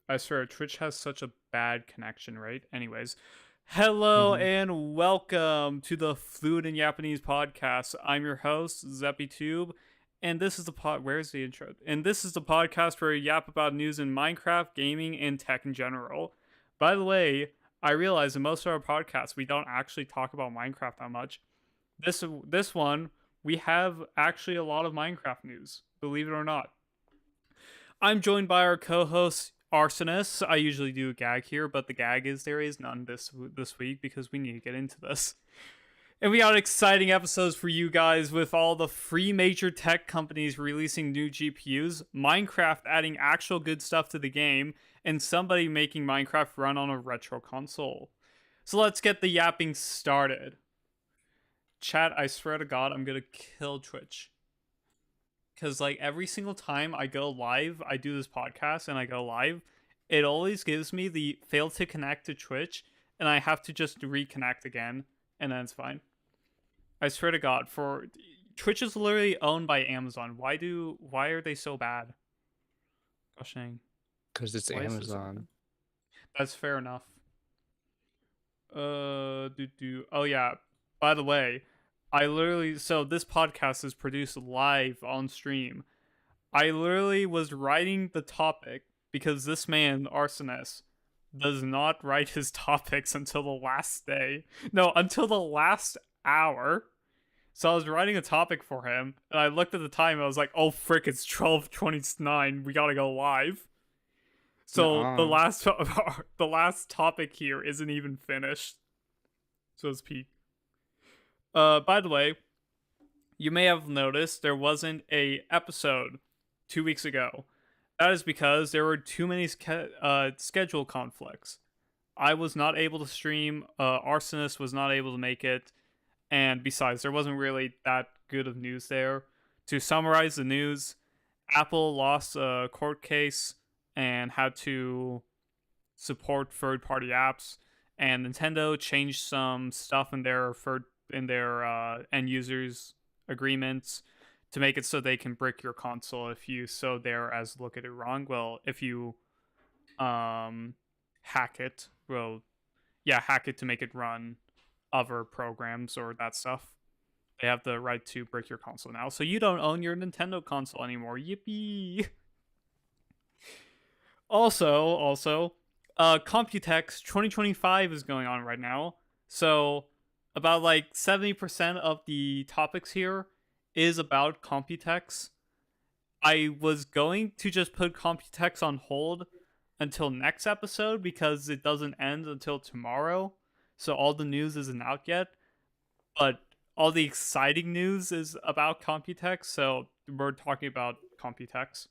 I swear, Twitch has such a bad connection, right? Anyways, hello hmm and welcome to the Fluent and Japanese Podcast. I'm your host, ZeppyTube, and this is the Where's the intro? And this is the podcast where we yap about news in Minecraft, gaming, and tech in general. By the way, I realize in most of our podcasts we don't actually talk about Minecraft that much. This one we have actually a lot of Minecraft news, believe it or not. I'm joined by our co-host Arsonist. I usually do a gag here, but the gag is there is none this week because we need to get into this. And we got exciting episodes for you guys with all the free major tech companies releasing new GPUs, Minecraft adding actual good stuff to the game, and somebody making Minecraft run on a retro console. So let's get the yapping started. Chat, I swear to God, I'm gonna kill Twitch. Because like every single time I go live, I do this podcast and I go live, it always gives me the fail to connect to Twitch, and I have to just reconnect again, and then it's fine. I swear to God, for Twitch is literally owned by Amazon. Why are they so bad? Gosh dang. Because it's Why is this so bad? Amazon. That's fair enough. Oh yeah. By the way, so this podcast is produced live on stream. I literally was writing the topic because this man, Arsonist, does not write his topics until the last day. No, until the last hour. So I was writing a topic for him, and I looked at the time, and I was like, oh frick, it's 12:29, we gotta go live. So the Nuh-uh. last topic here isn't even finished. So it's peak. By the way, you may have noticed there wasn't a episode 2 weeks ago. That is because there were too many schedule conflicts. I was not able to stream. Arsonist was not able to make it, and besides, there wasn't really that good of news there. To summarize the news, Apple lost a court case and had to support third-party apps, and Nintendo changed some stuff in their end users agreements to make it so they can brick your console if you so dare as look at it wrong. Well, if you hack it, hack it to make it run other programs or that stuff. They have the right to brick your console now, so you don't own your Nintendo console anymore. Yippee! Also, Computex 2025 is going on right now, so about like 70% of the topics here is about Computex. I was going to just put Computex on hold until next episode because it doesn't end until tomorrow. So all the news isn't out yet. But all the exciting news is about Computex. So we're talking about Computex.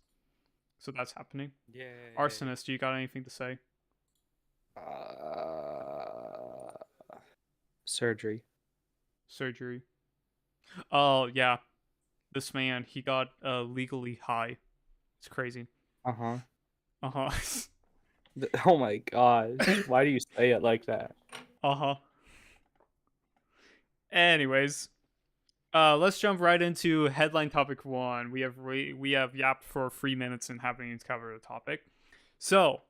So that's happening. Yay. Arsonist, do you got anything to say? Surgery. Surgery. Oh, yeah. This man, he got legally high. It's crazy. Uh-huh. Uh-huh. Oh my gosh. Why do you say it like that? Uh-huh. Anyways, let's jump right into headline topic 1. We have yapped for 3 minutes and haven't even covered the topic. So,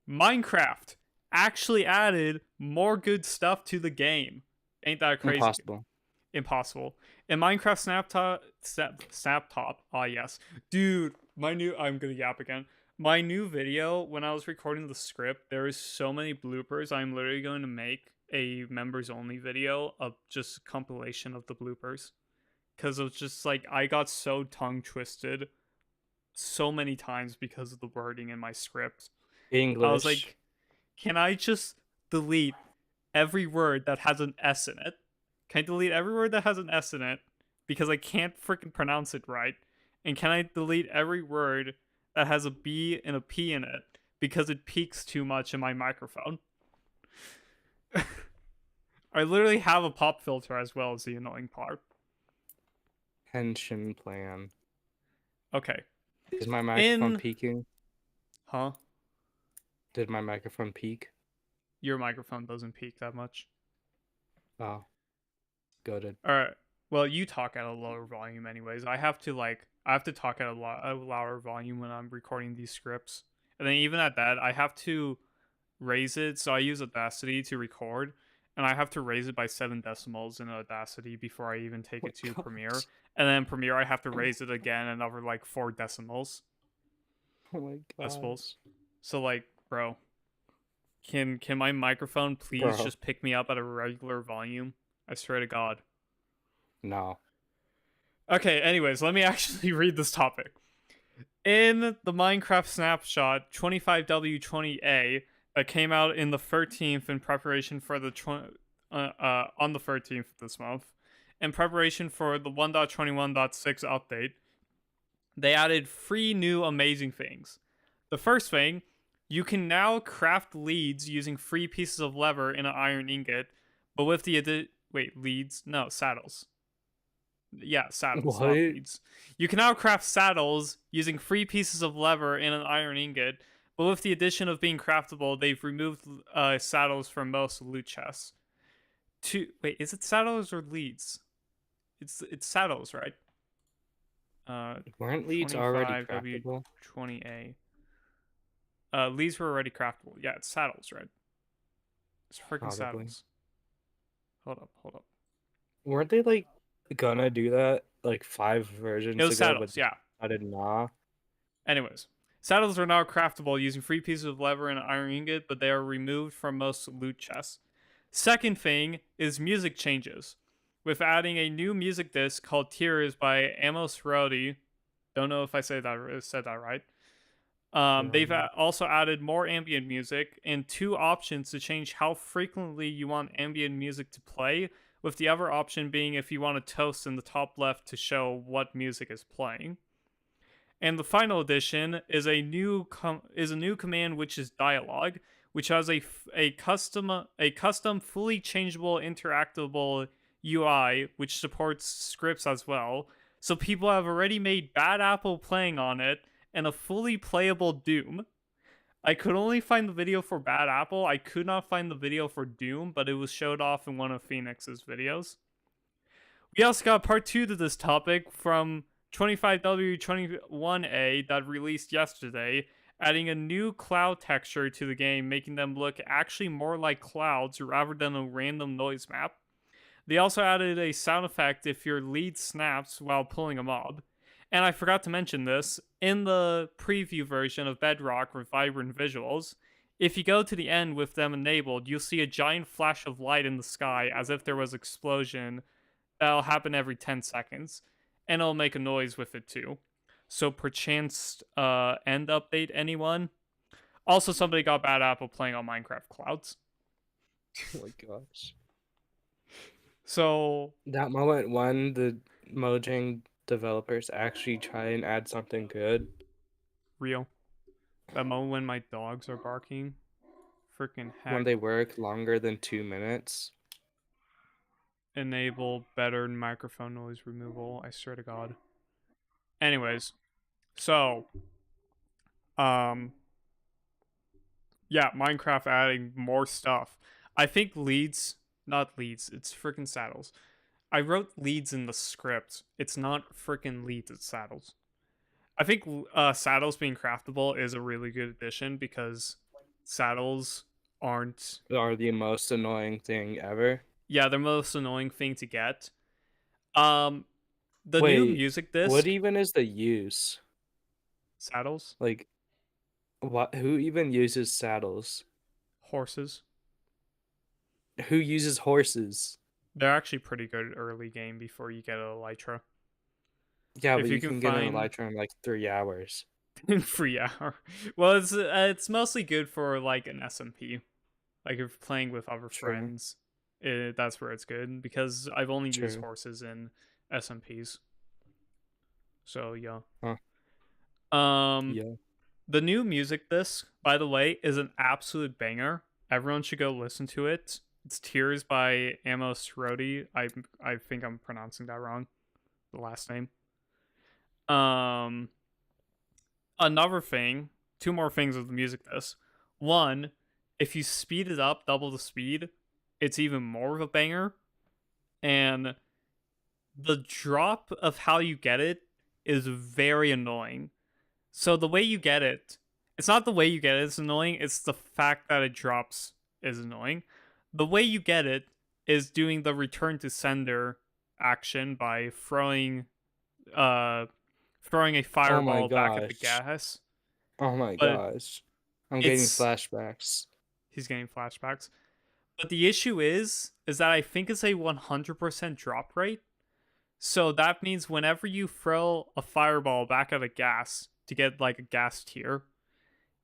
Minecraft actually added more good stuff to the game. Ain't that crazy? Impossible. In Minecraft Snaptop. Ah, yes. Dude, I'm gonna yap again. My new video, when I was recording the script, there is so many bloopers. I'm literally going to make a members only video of just a compilation of the bloopers. Because it was just like, I got so tongue twisted so many times because of the wording in my script. English. I was like, can I just delete every word that has an S in it? Can I delete every word that has an S in it? Because I can't freaking pronounce it right. And can I delete every word that has a B and a P in it? Because it peaks too much in my microphone. I literally have a pop filter as well as the annoying part. Pension plan. Okay. Is my microphone peaking? Huh? Did my microphone peak? Your microphone doesn't peak that much. Oh. Goated. Alright. Well, you talk at a lower volume anyways. I have to talk at a louder volume when I'm recording these scripts. And then even at that, I have to raise it. So I use Audacity to record, and I have to raise it by 7 decibels in Audacity before I even take Oh it to my Premiere. gosh. And then Premiere, I have to raise it again another like 4 decibels. Oh my Decibels. gosh. So like, bro, can my microphone please Bro. just pick me up at a regular volume? I swear to God. No. Okay, anyways, let me actually read this topic. In the Minecraft snapshot 25W20A that came out in the 13th in preparation for the on the 13th this month, in preparation for the 1.21.6 update, they added 3 new amazing things. The first thing, you can now craft leads using 3 pieces of leather in an iron ingot, but with the leads? No, saddles. Yeah, saddles, What? not leads. You can now craft saddles using 3 pieces of leather in an iron ingot, but with the addition of being craftable, they've removed saddles from most loot chests. Is it saddles or leads? It's saddles, right? Weren't leads already craftable? 25W20A. Leads were already craftable. Yeah, it's saddles, right? It's freaking Probably. saddles. Hold up. Weren't they like gonna do that like 5 It versions was ago, but saddles, yeah. I did not. Anyways, saddles are now craftable using 3 pieces of leather and an iron ingot, but they are removed from most loot chests. Second thing is music changes, with adding a new music disc called Tears by Amos Rowdy. Don't know if I said that right. They've also added more ambient music and 2 options to change how frequently you want ambient music to play, with the other option being if you want a toast in the top left to show what music is playing. And the final addition is a new command, which is dialogue, which has a custom fully changeable interactable UI, which supports scripts as well. So people have already made Bad Apple playing on it and a fully playable Doom. I could only find the video for Bad Apple. I could not find the video for Doom, but it was showed off in one of Phoenix's videos. We also got part 2 to this topic from 25W21A that released yesterday, adding a new cloud texture to the game, making them look actually more like clouds rather than a random noise map. They also added a sound effect if your lead snaps while pulling a mob. And I forgot to mention this, in the preview version of Bedrock with vibrant visuals, if you go to the end with them enabled, you'll see a giant flash of light in the sky as if there was an explosion that'll happen every 10 seconds, and it'll make a noise with it too. So perchance end update anyone? Also, somebody got Bad Apple playing on Minecraft Clouds. Oh my gosh. So That moment when the Mojang developers actually try and add something good. real. That moment when my dogs are barking. Freaking heck. When they work longer than 2 minutes. Enable better microphone noise removal. I swear to God. Anyways, so yeah, Minecraft adding more stuff. I think not leads, it's freaking saddles. I wrote leads in the script. It's not freaking leads, it's saddles. I think saddles being craftable is a really good addition because saddles aren't Are the most annoying thing ever. Yeah, the most annoying thing to get. The Wait, new music disc. what even is the use? Saddles? Like, what? Who even uses saddles? Horses. Who uses horses? They're actually pretty good early game before you get a Elytra. Yeah, If but you you can can get an find- elytra in like 3 hours. In free hour. Well, it's mostly good for like an SMP. Like if you're playing with other True. friends, that's where it's good because I've only used True. horses in SMPs. So yeah. Huh. Yeah. The new music disc, by the way, is an absolute banger. Everyone should go listen to it. It's Tears by Amos Rowdy. I think I'm pronouncing that wrong. The last name. Another thing, 2 more things with the music disc. One, if you speed it up double the speed, it's even more of a banger. And the drop of how you get it is very annoying. So the way you get it's It's not the way you get it is annoying, it's the fact that it drops is annoying. The way you get it is doing the return to sender action by uh throwing a Oh my fireball back at the gosh. gas. Oh my But gosh. I'm getting it's flashbacks. he's getting flashbacks. But the issue is that I think it's a 100% drop rate. So that means whenever you throw a fireball back at a gas to get like a gas tier,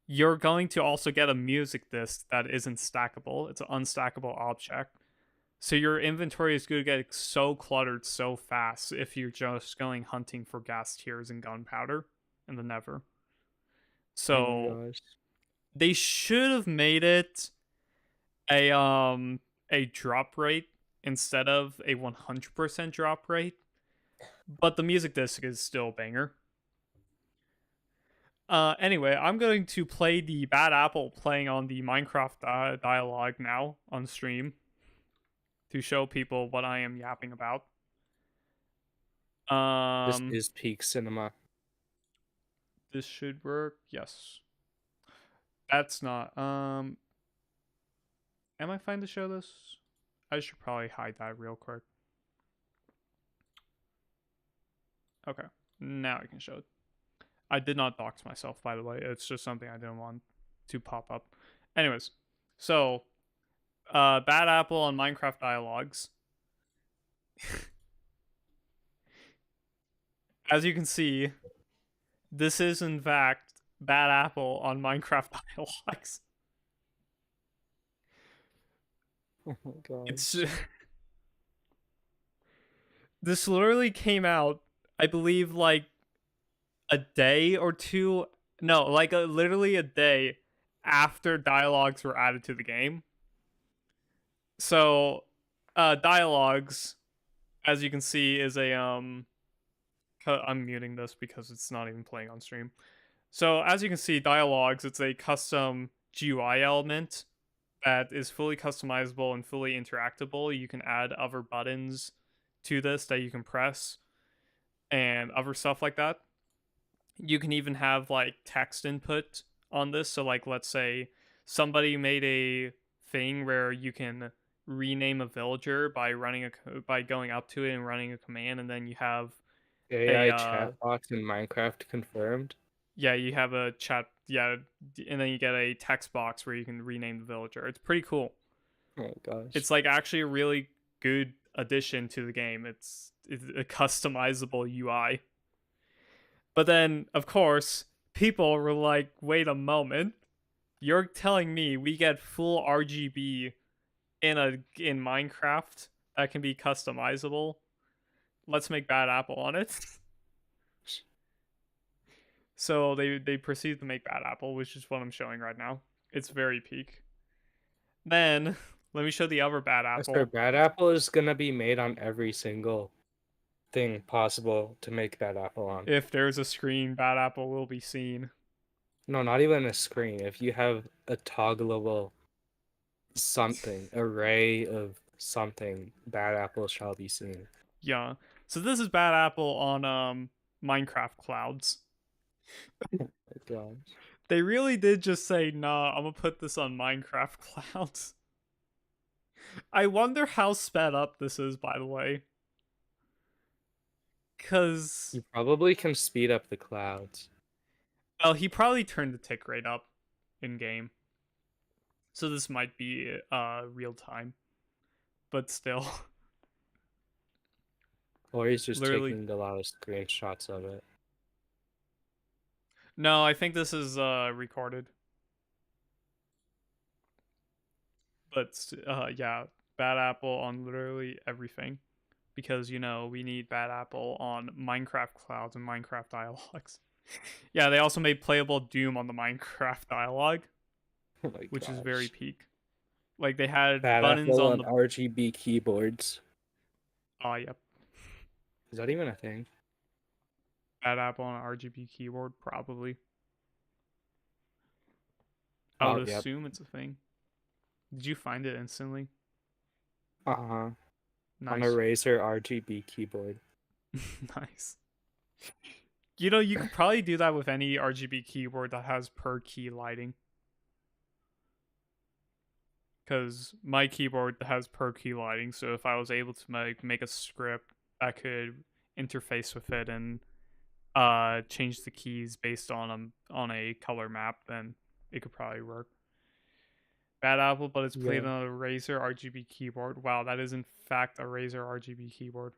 you're going to also get a music disc that isn't stackable. It's an unstackable object. So your inventory is going to get so cluttered so fast if you're just going hunting for gas tiers and gunpowder in the Nether. Oh my So gosh. they should have made it a a drop rate instead of a 100% drop rate. But the music disc is still a banger. Anyway, I'm going to play the Bad Apple playing on the Minecraft dialogue now on stream to show people what I am yapping about. This is peak cinema. This should work. Yes. That's not. Am I fine to show this? I should probably hide that real quick. Okay. Now I can show it. I did not dox myself, by the way. It's just something I didn't want to pop up. Anyways, so Bad Apple on Minecraft dialogues. As you can see, this is in fact Bad Apple on Minecraft dialogues. Oh my god. It's this literally came out, I believe, like a day or two. No, like literally a day after dialogues were added to the game. So, dialogues, as you can see, is a I'm muting this because it's not even playing on stream. So, as you can see, dialogues, it's a custom GUI element that is fully customizable and fully interactable. You can add other buttons to this that you can press and other stuff like that. You can even have like text input on this. So, like, let's say somebody made a thing where you can rename a villager by by going up to it and running a command, and then you have AI a chat box in Minecraft confirmed. yeah, you have a chat, yeah, and then you get a text box where you can rename the villager. It's pretty cool. Oh my gosh. It's like actually a really good addition to the game. It's a customizable UI. But then, of course, people were like, "Wait a moment, you're telling me we get full RGB in Minecraft that can be customizable? Let's make Bad Apple on it." So they proceed to make Bad Apple, which is what I'm showing right now. It's very peak. Then let me show the other Bad I Apple. swear, Bad Apple is gonna be made on every single thing possible to make Bad Apple on. If there's a screen, Bad Apple will be seen. No, not even a screen. If you have a toggleable something, array of something, Bad Apple shall be seen. Yeah. So this is Bad Apple on Minecraft clouds. Oh my gosh. They really did just say, "Nah, I'm gonna put this on Minecraft clouds." I wonder how sped up this is, by the way. Cause You probably can speed up the clouds. well, he probably turned the tick rate up in game. So this might be real time. But still. Or he's just Literally. taking a lot of screenshots of it. No, I think this is recorded. But yeah, Bad Apple on literally everything. Because, you know, we need Bad Apple on Minecraft clouds and Minecraft dialogues. Yeah, they also made playable Doom on the Minecraft dialogue, Oh my which is gosh. very peak. Like they had Bad buttons Apple on on RGB keyboards. Oh, yep. Is that even a thing? Bad Apple on an RGB keyboard, probably. I would yep. assume it's a thing. Did you find it instantly? Uh-huh. Nice. On a Razer RGB keyboard. Nice. You could probably do that with any RGB keyboard that has per key lighting. Because my keyboard has per key lighting, so if I was able to make a script that could interface with it and change the keys based on a color map, then it could probably work. Bad Apple, but it's played on a Razer RGB keyboard. Wow, that is in fact a Razer RGB keyboard.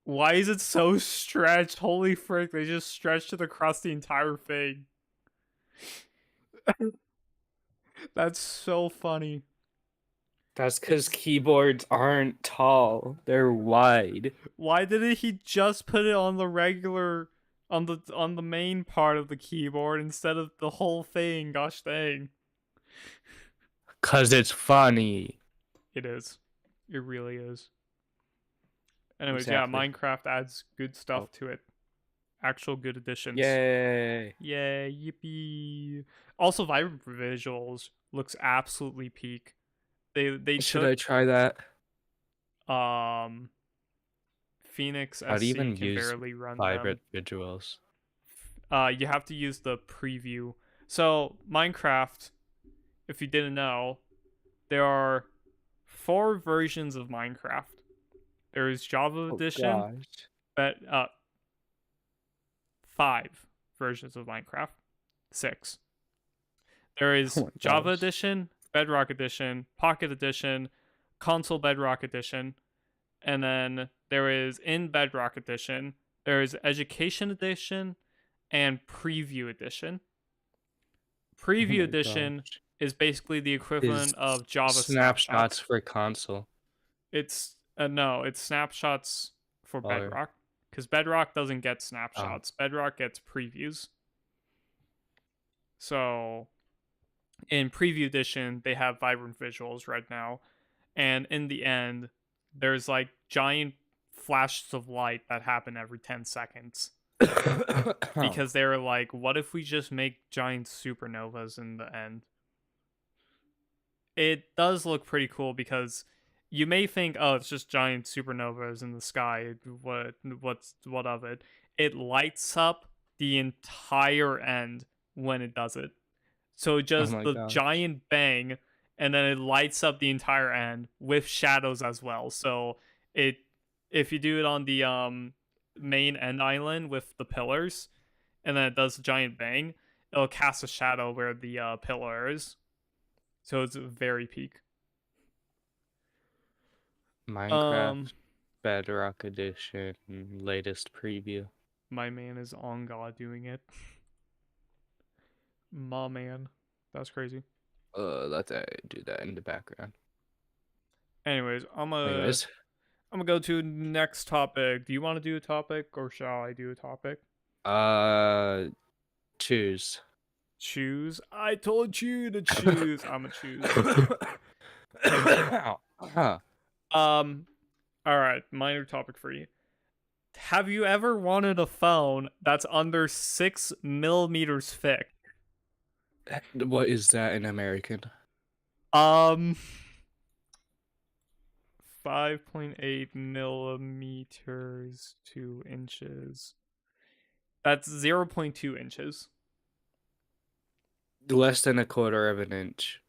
Why is it so stretched? Holy frick, they just stretched it across the entire thing. That's so funny. That's because keyboards aren't tall; they're wide. Why didn't he just put it on the regular, on the main part of the keyboard instead of the whole thing? Gosh dang. 'Cause it's funny. It is. It really is. Anyways, Exactly. yeah, Minecraft adds good stuff to it. Actual good additions. Yay! Yay, yippee. Also, vibrant visuals looks absolutely peak. They Should I try that? Phoenix How do you SC even can use barely run vibrant visuals? You have to use the preview. So Minecraft, if you didn't know, there are 4 versions of Minecraft. There is Java Edition, but 5 versions of Minecraft. 6. There is Java Edition, Bedrock Edition, Pocket Edition, Console Bedrock Edition, and then there is in Bedrock Edition, there is Education Edition and Preview Edition. Preview Edition is basically the equivalent of Java snapshots for console. It's no, it's snapshots for Bedrock, because Bedrock doesn't get snapshots. Bedrock gets previews. So in Preview Edition, they have vibrant visuals right now, and in the end, there's like giant flashes of light that happen every 10 seconds. Because they were like, what if we just make giant supernovas in the end? It does look pretty cool because you may think, oh, it's just giant supernovas in the sky. What of it? It lights up the entire end when it does it. So just giant bang, and then it lights up the entire end with shadows as well. So if you do it on the main end island with the pillars, and then it does a giant bang, it'll cast a shadow where the pillar is. So it's very peak. Minecraft Bedrock Edition latest preview. My man is on God doing it. My man. That's crazy. Let's do that in the background. Anyways, I'm gonna go to next topic. Do you want to do a topic or shall I do a topic? Choose. Choose? I told you to choose. I'm gonna choose. Alright, minor topic for you. Have you ever wanted a phone that's under 6 millimeters thick? What is that in American? 5.8 millimeters, 2 inches. That's 0.2 inches. Less than a quarter of an inch.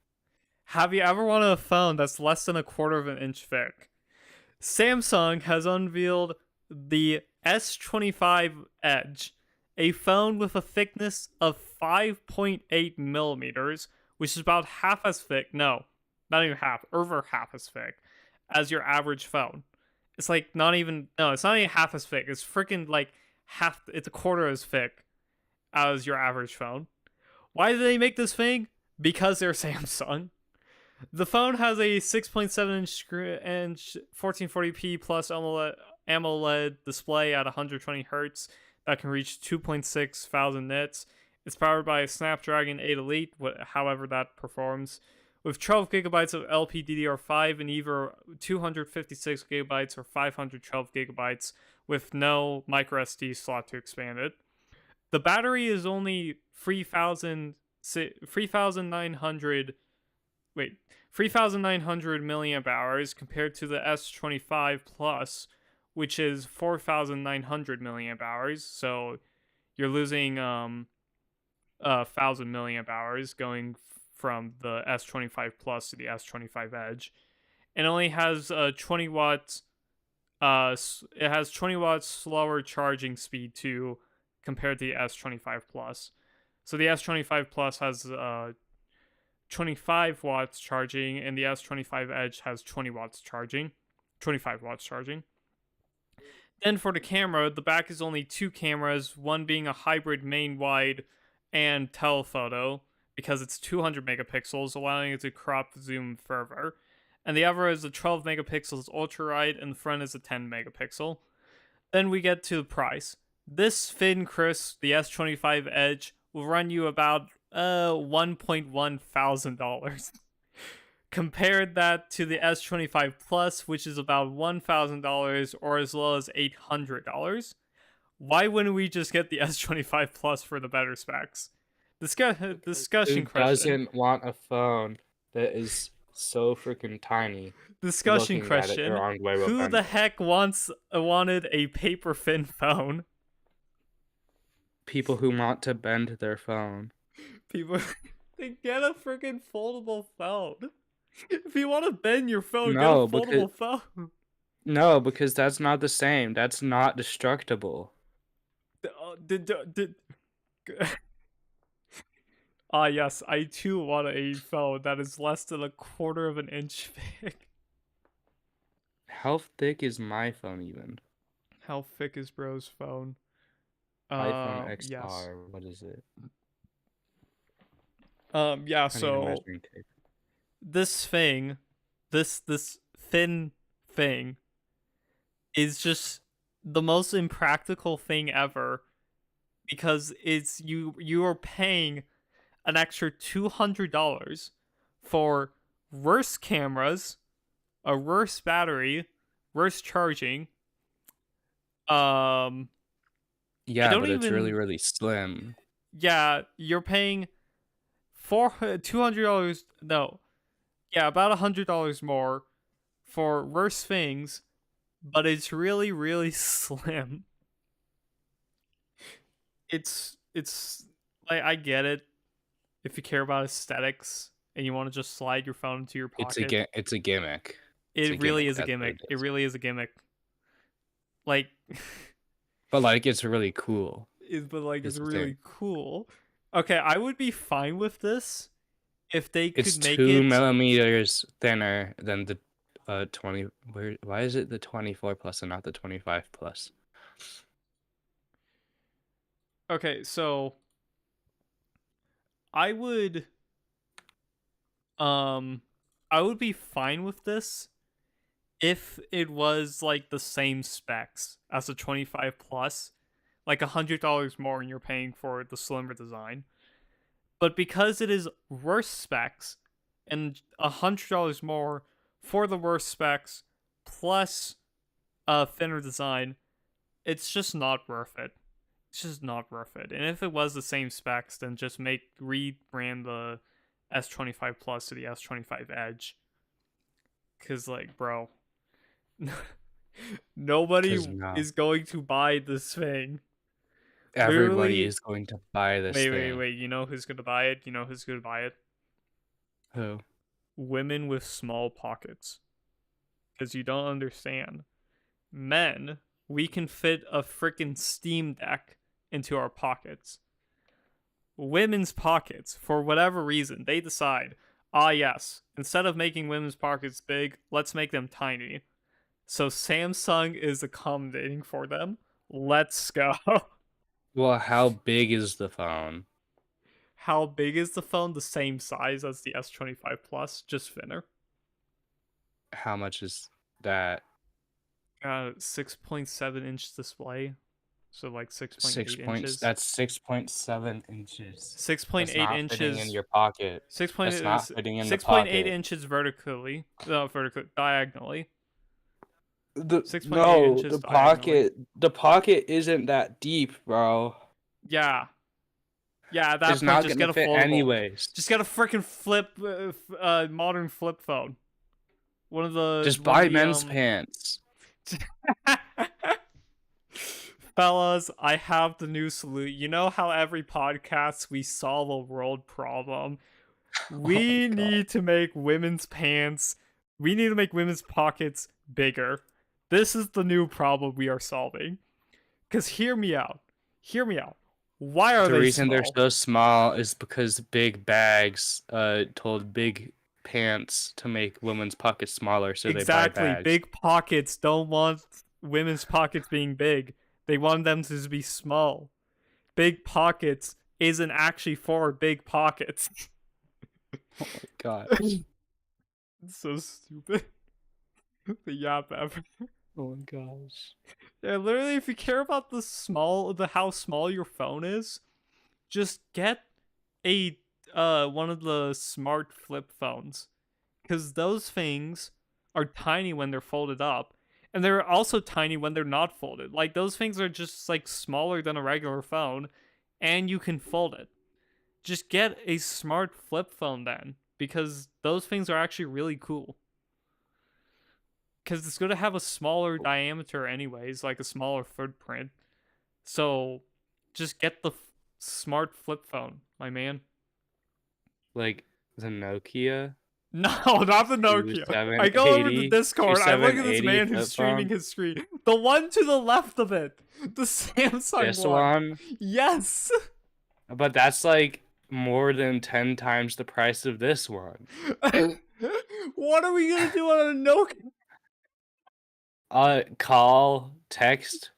Have you ever wanted a phone that's less than a quarter of an inch thick? Samsung has unveiled the S25 Edge, a phone with a thickness of 5.8 millimeters, which is about half as thick. No, not even half, over half as thick as your average phone. It's like not even half as thick. It's freaking like half. It's a quarter as thick as your average phone. Why did they make this thing? Because they're Samsung. The phone has a 6.7-inch 1440p plus AMOLED display at 120 Hz that can reach 2.6 thousand nits. It's powered by a Snapdragon 8 Elite, however that performs, with 12 gigabytes of LPDDR5 and either 256 gigabytes or 512 gigabytes with no microSD slot to expand it. The battery is only 3,900 milliamp hours compared to the S25 Plus, which is 4,900 milliamp hours. So you're losing 1,000 milliamp hours going from the S25 Plus to the S25 Edge. It only has 20 watts. It has 20 watts slower charging speed too, compared to the S25 Plus. So the S25 Plus has 25 watts charging, and the S25 Edge has 20 watts charging, 25 watts charging. Then for the camera, the back is only two cameras, one being a hybrid main wide and telephoto, because it's 200 megapixels, allowing it to crop zoom further. And the other is a 12 megapixels ultra wide, and the front is a 10 megapixel. Then we get to the price. This thin crisp, the S25 Edge, will run you about $1.1 thousand. Compared that to the S25 Plus, which is about $1,000 or as low as $800. Why wouldn't we just get the S25 Plus for the better specs? Discussion Who question. doesn't want a phone that is so freaking tiny? Discussion Looking at it the question. wrong way will Who bend the it. heck wanted a paper thin phone? People who want to bend their phone. People, they get a freaking foldable phone. If you want to bend your phone, No, get a foldable phone. No, because that's not the same. That's not destructible. Yes, I too want a phone that is less than a quarter of an inch thick. How thick is my phone even? How thick is bro's phone? iPhone XR, yes. what is it? Yeah, I need a so measuring tape. this thing, this thin thing is just the most impractical thing ever, because it's you are paying an extra $200 for worse cameras, a worse battery, worse charging. Yeah, but it's even- really, really slim. Yeah, you're paying $200. No, yeah, about $100 more for worse things, but it's really, really slim. It's like, I get it if you care about aesthetics and you want to just slide your phone into your pocket. It's a gimmick. It really is a gimmick. It really is a gimmick. Like, but like it's really cool. it's really cool. Okay, I would be fine with this if they could make it 2 millimeters thinner than the 20. Why is it the 24 plus and not the 25 plus? Okay, so I would be fine with this if it was like the same specs as the 25 plus, like $100 more, and you're paying for the slimmer design. But because it is worse specs and $100 more for the worse specs plus a thinner design, it's just not worth it. It's just not worth it. And if it was the same specs, then just rebrand the S25 Plus to the S25 Edge. Cause like, bro, nobody is going to buy this thing. Everybody is going to buy this thing. Wait. You know who's gonna buy it? Who? Women with small pockets. Because you don't understand. Men, we can fit a freaking Steam Deck into our pockets. Women's pockets, for whatever reason, they decide, yes, instead of making women's pockets big, let's make them tiny. So Samsung is accommodating for them. Let's go. Well, how big is the phone? How big is the phone? The same size as the S25 Plus, just thinner. How much is that? 6.7 inch display. So like 6.8 inches. That's 6.7 inches. 6.8 inches fitting in your pocket. 6.8 inches vertically. Diagonally. The pocket isn't that deep, bro. Yeah. Yeah, at that it's point, not just gonna get a fit foldable. anyways. Just get a freaking modern flip phone. One of the. Just buy men's pants. Fellas, I have the new solution. You know how every podcast we solve a world problem? Oh my We god. need to make women's pants, we need to make women's pockets bigger. This is the new problem we are solving. Because hear me out. Hear me out. Why are The they reason they're small? so small is because big bags told big pants to make women's pockets smaller, so they buy Exactly. bags. Big pockets don't want women's pockets being big. They want them to be small. Big pockets isn't actually for big pockets. Oh my god. It's so stupid. The yap ever. Oh my gosh. Yeah, literally, if you care about the how small your phone is, just get a one of the smart flip phones, because those things are tiny when they're folded up, and they're also tiny when they're not folded. Like those things are just like smaller than a regular phone, and you can fold it. Just get a smart flip phone then, because those things are actually really cool. Because it's going to have a smaller diameter anyways, like a smaller footprint. So just get the smart flip phone, my man. Like the Nokia No, not the Nokia. I go over to 2780 Discord. I look at this 2780 man who's flip streaming phone. his screen. The one to the left of it. The Samsung This one. one, Yes. but that's like more than 10 times the price of this one. What are we going to do on a Nokia? Call, text.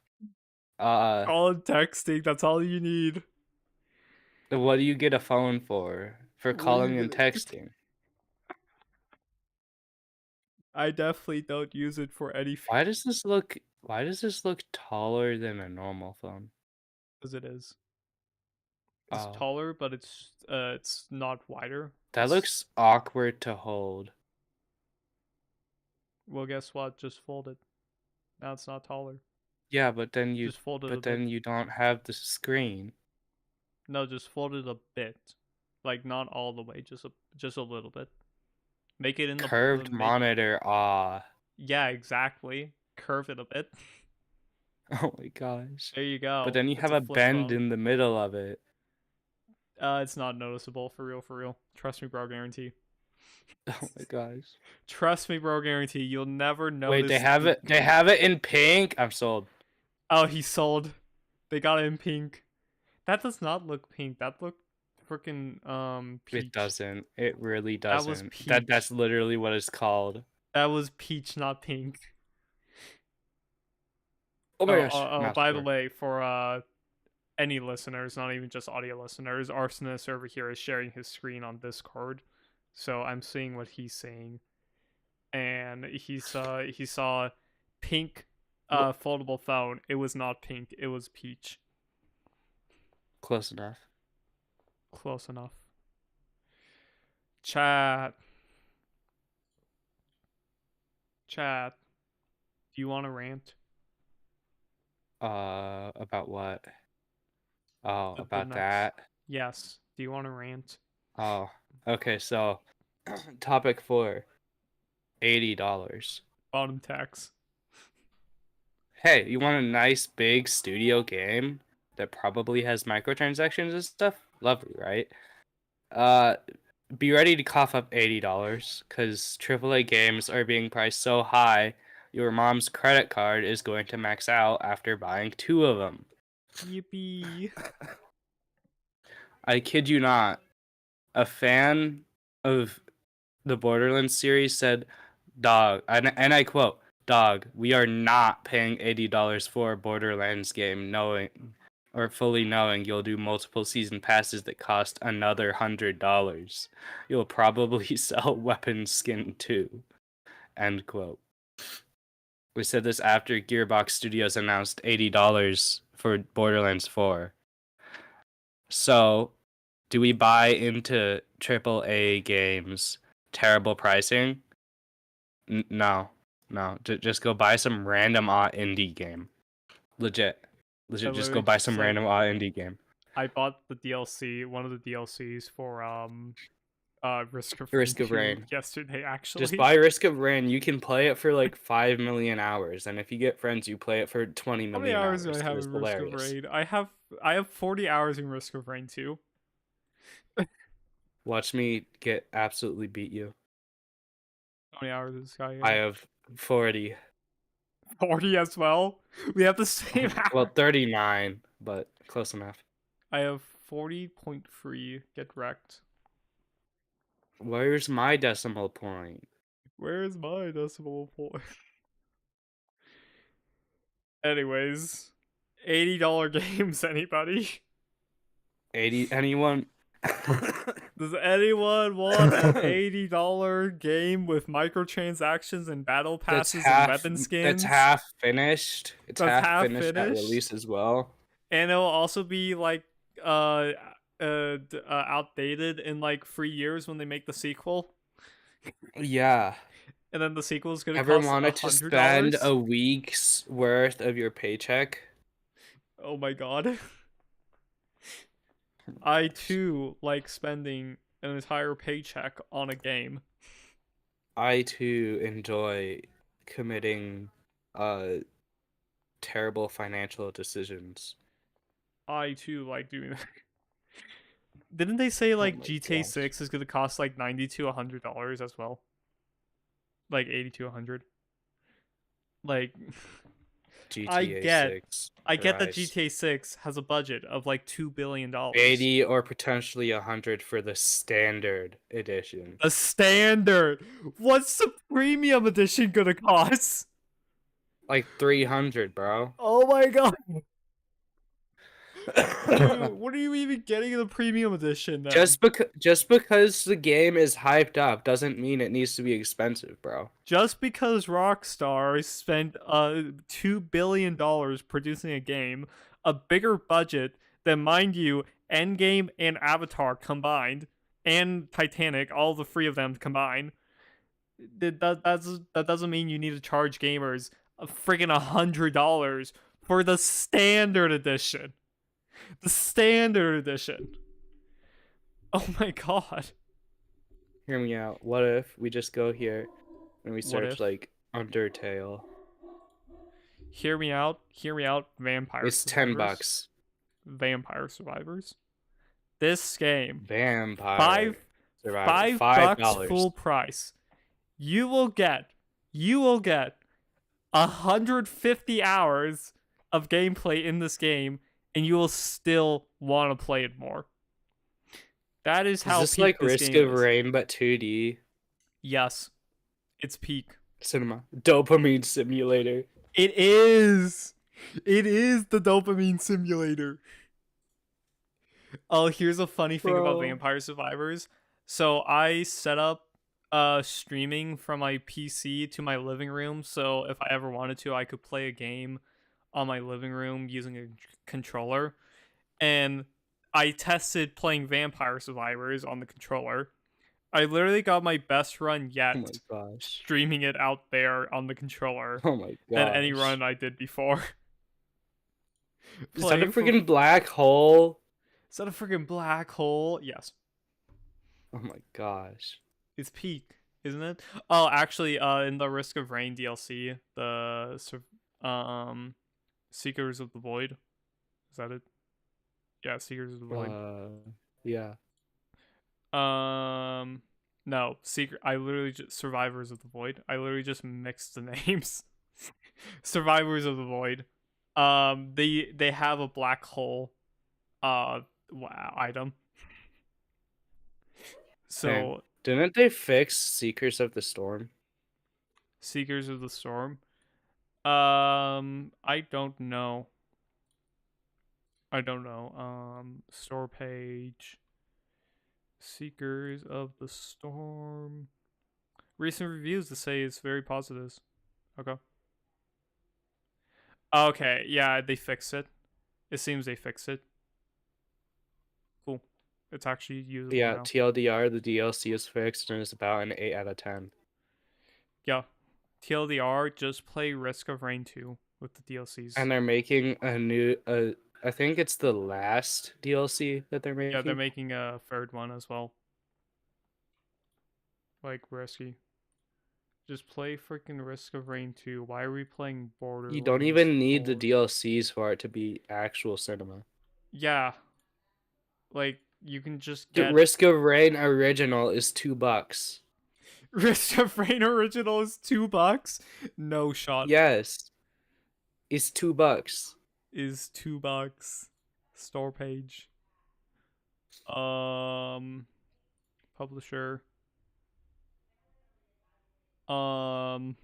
Call and texting. That's all you need. What do you get a phone for? For What are calling you and gonna... texting. I definitely don't use it for anything. Why does this look taller than a normal phone? As it is. It's Oh, taller, but it's not wider. that looks awkward to hold. Well, guess what? Just fold it. Now it's not taller. Yeah, but then Just fold it a bit. you don't have the screen. No, just fold it a bit. Like not all the way, just a little bit. Make it in Curved monitor, Yeah, exactly. Curve it a bit. Oh my gosh. There you go. But then you It's have a flip bend phone. in the middle of it. It's not noticeable, for real, for real. Trust me, bro, guarantee. Oh my gosh. Trust me, bro, guarantee. You'll never notice. Wait, they have it. They have it in pink. I'm sold. Oh, he sold. They got it in pink. That does not look pink. That looked freaking peach. It doesn't. It really That was doesn't. peach. That's literally what it's called. That was peach, not pink. Oh my gosh. By the way, for any listeners, not even just audio listeners, Arsonist over here is sharing his screen on Discord, so I'm seeing what he's saying, and he saw pink foldable phone. It was not pink. It was peach. Close enough. Close enough. Chat. Chat. Do you want to rant? About what? Oh, The about next... that. Yes. Do you want to rant? Oh, okay. So, topic 4, $80. Bottom tax. Hey, you want a nice big studio game that probably has microtransactions and stuff? Lovely, right? Be ready to cough up $80 because AAA games are being priced so high, your mom's credit card is going to max out after buying 2 of them. Yippee. I kid you not. A fan of the Borderlands series said, "Dog," and I quote, "Dog, we are not paying $80 for a Borderlands game fully knowing you'll do multiple season passes that cost another $100. You'll probably sell weapon skin too." End quote. We said this after Gearbox Studios announced $80 for Borderlands 4. So, do we buy into AAA games terrible pricing? No. Just go buy some random indie game. Legit, just go buy some random indie game. I bought the DLC, one of the DLCs for Risk of Rain Risk of 2 Rain. yesterday, actually. Just buy Risk of Rain. You can play it for like 5 million hours, and if you get friends, you play it for 20 How many million hours do I hours. have It's in Risk of hilarious. Rain? I have 40 hours in Risk of Rain 2. Watch me get absolutely beat you. How many hours does this guy I have? have 40. 40 as well. We have the same Well, hour. 39, but close enough. I have 40.3. Get wrecked. Where's my decimal point? Where's my decimal point? Anyways, $80 games, anybody? 80, anyone? Does anyone want an $80 game with microtransactions and battle passes and weapon skins? That's half finished. It's That's half half finished at finished. release as well. And it'll also be like outdated in like 3 years when they make the sequel. Yeah. And then the sequel is gonna Ever cost wanted to spend $100. a week's worth of your paycheck? Oh my god. I too like spending an entire paycheck on a game. I too enjoy committing terrible financial decisions. I too like doing that. Didn't they say like my GTA gosh. 6 is gonna cost like $90 to $100 as well? Like 80 to 100. Like GTA I 6. get that Christ. GTA 6 has a budget of like $2 billion. 80 or potentially 100 for the standard edition. The standard. What's the premium edition gonna cost? Like 300, bro. Oh my god. Dude, what are you even getting in the premium edition then? Just because the game is hyped up doesn't mean it needs to be expensive, bro. Just because Rockstar spent $2 billion producing a game, a bigger budget than, mind you, Endgame and Avatar combined, and Titanic, all the three of them combined, that doesn't mean you need to charge gamers a friggin' $100 for the standard edition. The standard edition. Oh my god. Hear me out. What if we just go here and we What search if? like Undertale? Hear me out. Hear me out. Vampire It's Survivors. $10. Vampire Survivors. This game, Vampire Survivor. $5 full $5. price. You will get 150 hours of gameplay in this game, and you will still want to play it more. That is how Is this peak like this Risk game of is. Rain but 2D? Yes, it's peak. Cinema. Dopamine simulator. It is. It is the dopamine simulator. Oh, here's a funny thing about Vampire Survivors. So I set up streaming from my PC to my living room, so if I ever wanted to, I could play a game on my living room using a controller. And I tested playing Vampire Survivors on the controller. I literally got my best run yet Oh my gosh. streaming it out there on the controller Oh my gosh. than any run I did before. Is that a freaking black hole? Is that a freaking black hole? Yes. Oh my gosh. It's peak, isn't it? Oh, actually, in the Risk of Rain DLC, the Seekers of the Void. Is that it? Yeah, Seekers of the Void. Yeah. No, I literally just Survivors of the Void. I literally just mixed the names. Survivors of the Void. They have a black hole item. So Dang. Didn't they fix Seekers of the Storm? Seekers of the Storm. I don't know. Store page. Seekers of the Storm. Recent reviews to say it's very positive. Okay. Okay, yeah, they fixed it. It seems they fixed it. Cool. It's actually usable Yeah, now. TLDR, the DLC is fixed and it's about an 8 out of 10. Yeah. TLDR, just play Risk of Rain 2 with the DLCs. And they're making a new, I think it's the last DLC that they're making. Yeah, they're making a third one as well. like risky. Just play freaking Risk of Rain 2. Why are we playing You don't Borderlands even need the 4? DLCs for it to be actual cinema. Yeah, like you can just The get Risk of Rain original is $2. Risk of Rain original is $2. No shot. Yes, it's $2. Is $2. Store page. Um, Publisher. Um,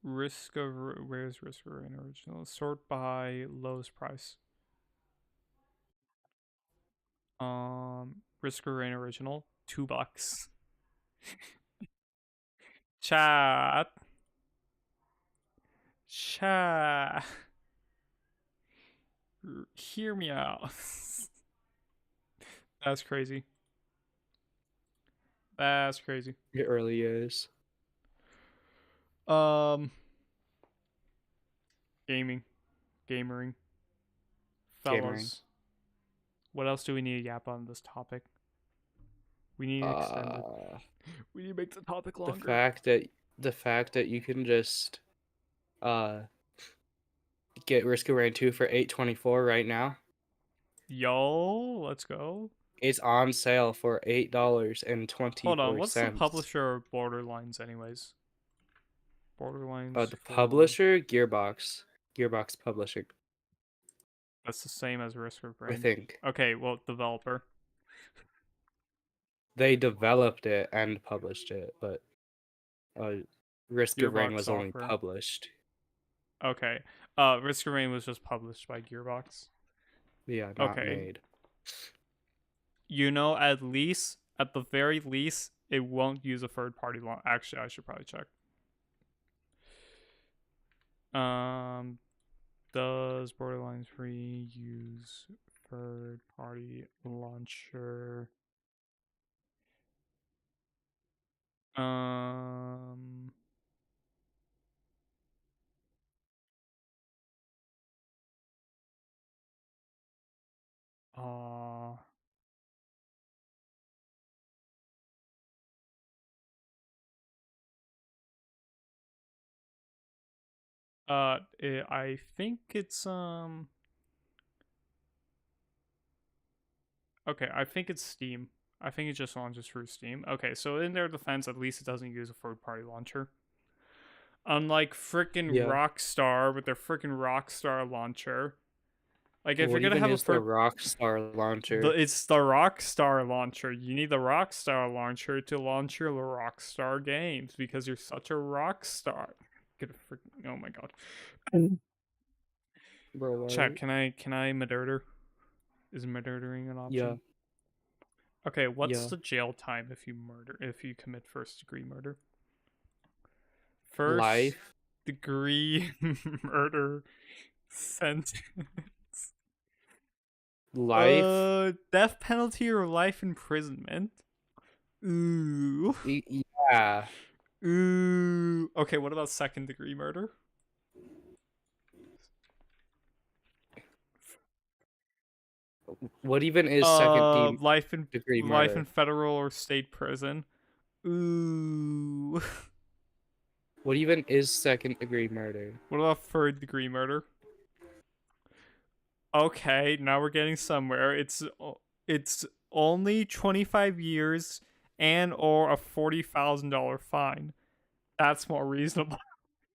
where's Risk of Rain original? Sort by lowest price. Risk of Rain original, $2. Chat, chat. Hear me out. That's crazy. That's crazy. It really is. Um, gaming, gamering, Gamering. fellas. What else do we need to yap on this topic? We need to extend it. We need to make the topic The longer. fact that you can just get Risk of Rain 2 for $8.24 right now. Yo, let's go. It's on sale for $8.24. Hold on, what's the publisher of Borderlands, anyways? Borderlands. The publisher, Gearbox Publishing. That's the same as Risk of Rain. I think. Okay, well, developer. They developed it and published it, but Risk of Rain Gearbox was only software. published. Okay. Risk of Rain was just published by Gearbox. Yeah, not made. You know, at the very least, it won't use a third party launcher. Actually, I should probably check. Does Borderlands 3 use third party launcher? Uh, I think it's okay, I think it's Steam. I think it just launches through Steam. Okay, so in their defense, at least it doesn't use a third party launcher. Unlike freaking Rockstar with their freaking Rockstar launcher. Like, if you're gonna have the Rockstar launcher? it's the Rockstar launcher. You need the Rockstar launcher to launch your Rockstar games because you're such a rockstar. Oh my god. Bro, Chat, can I murder? Is murdering an option? Yeah. Okay, what's the jail time if you commit first degree murder? First degree murder sentence. Life? Death penalty or life imprisonment? Ooh. Yeah. Ooh. Okay, what about second degree murder? What even is second degree murder? Life in federal or state prison. Ooh. What even is second degree murder? What about third degree murder? Okay, now we're getting somewhere. It's only 25 years and or a $40,000 fine. That's more reasonable.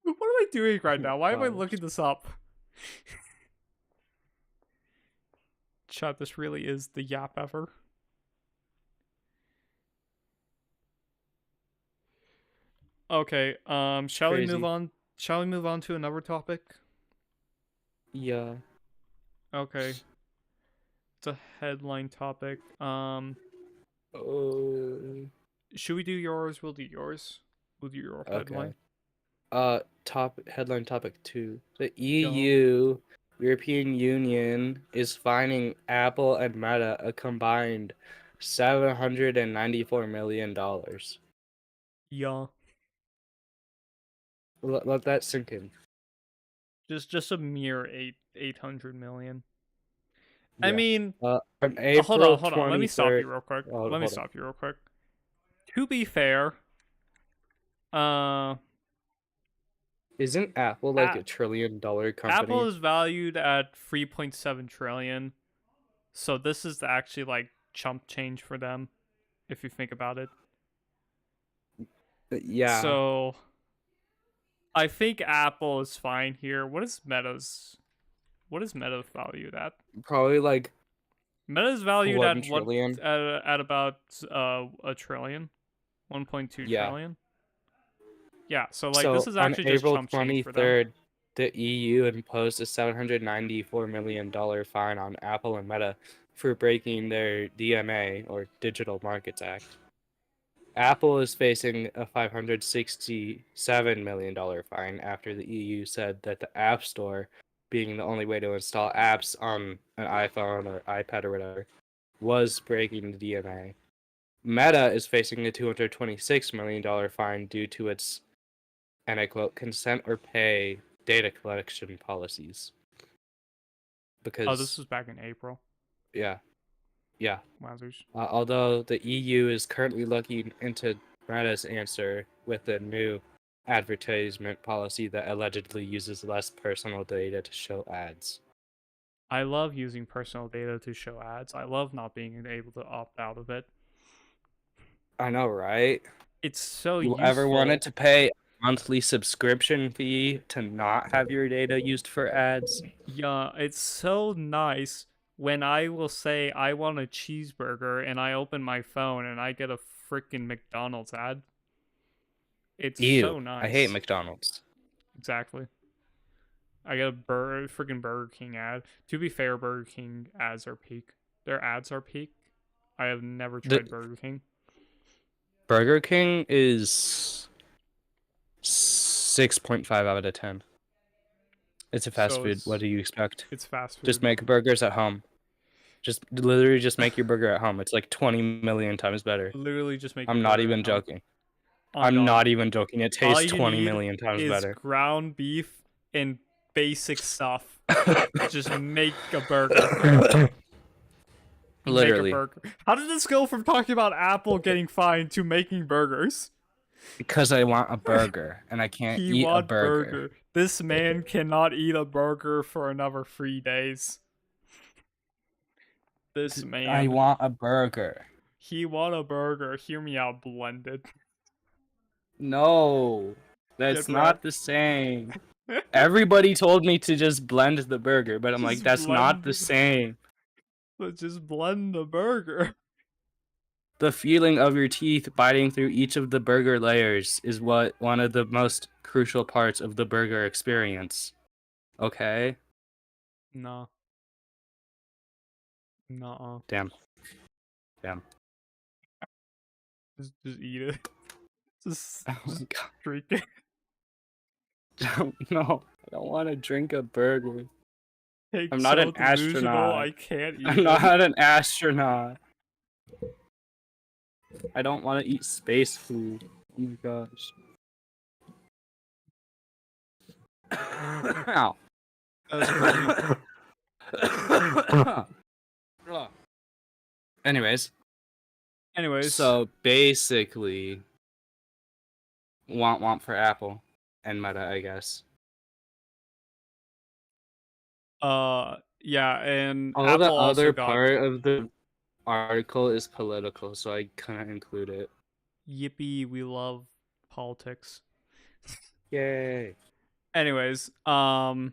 What am I doing right now? Why am I looking this up? Chat, this really is the yap ever. Okay, shall we move on? Shall we move on to another topic? Yeah. Okay. It's a headline topic. Should we do yours? We'll do yours. We'll do your headline. Headline topic 2. The EU, European Union, is fining Apple and Meta a combined $794 million. Yeah. Let that sink in. Just a mere 800 million. Yeah. I mean, on April hold on. Let me stop you real quick. to be fair, uh, Isn't Apple like a- $1 trillion Apple company? is valued at 3.7 trillion. So this is actually like chump change for them, if you think about it. Yeah, So I think Apple is fine here. What is Meta's valued at? probably like Meta's valued 1 at what trillion. at about a trillion, 1.2 Yeah. trillion. Yeah, so like this So is on actually just April chump change for them. 23rd, the EU imposed a $794 million fine on Apple and Meta for breaking their DMA, or Digital Markets Act. Apple is facing a $567 million fine after the EU said that the App Store, being the only way to install apps on an iPhone or iPad or whatever, was breaking the DMA. Meta is facing a $226 million fine due to its, and I quote, consent or pay data collection policies. Oh, this Because, was back in April. yeah, yeah. Wowzers. Although the EU is currently looking into Meta's answer with a new advertisement policy that allegedly uses less personal data to show ads. I love using personal data to show ads. I love not being able to opt out of it. I know, right? It's so You useful. ever wanted to pay a monthly subscription fee to not have your data used for ads? Yeah, it's so nice when I will say I want a cheeseburger and I open my phone and I get a freaking McDonald's ad. It's so Ew, I hate nice. McDonald's. Exactly. I get a freaking Burger King ad. To be fair, Burger King ads are peak. Their ads are peak. I have never tried The Burger King. Burger King is 6.5 out of 10. It's a fast So food. What do you expect? it's fast food. Just make burgers at home. Just literally just make your burger at home. It's like 20 million times better. Literally just make I'm your not burger even at home. joking. Oh, I'm dog. not even joking. It All tastes you 20 need million times is better. ground beef and basic stuff. Just make a burger. Literally. Make a burger. How did this go from talking about Apple getting fined to making burgers? Because I want a burger and I can't He eat a want burger. This man cannot eat a burger for another 3 days. This man. I want a burger. He want a burger. Hear me out, blended. No, that's Get not wrecked. the same. Everybody told me to just blend the burger, but I'm like, Just that's not the blend. same. Let's just blend the burger. The feeling of your teeth biting through each of the burger layers is one of the most crucial parts of the burger experience. Okay? No. No. Damn. Just eat it. Just Oh my god. drink it. No, I don't want to drink a burger. Hey, I'm not so an delusional, astronaut. I can't eat I'm it. not an astronaut. I don't want to eat space food. Oh my gosh. Ow. That's crazy. Anyways, Anyways, so basically, want for Apple and Meta, I guess. yeah, and Although Apple the also other got part of the article is political, so I couldn't include it. yippee, we love politics. Yay! Anyways, Apple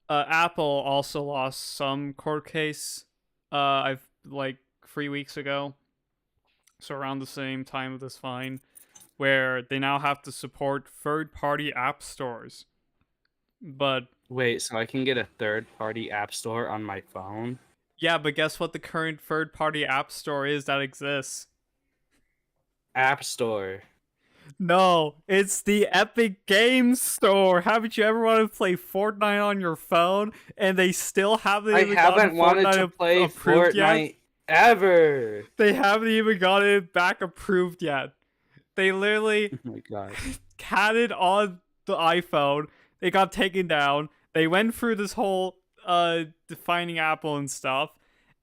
also lost some court case, I've like 3 weeks ago, so around the same time of this fine, where they now have to support third-party app stores. But Wait, so I can get a third-party app store on my phone? yeah, but guess what the current third-party app store is that exists? App Store. No, it's the Epic Games Store. Haven't you ever wanted to play Fortnite on your phone and they still haven't I even gotten haven't wanted Fortnite to play approved Fortnite yet? ever. They haven't even got it back approved yet. They literally Oh my god. had it on the iPhone. It got taken down. They went through this whole defining Apple and stuff.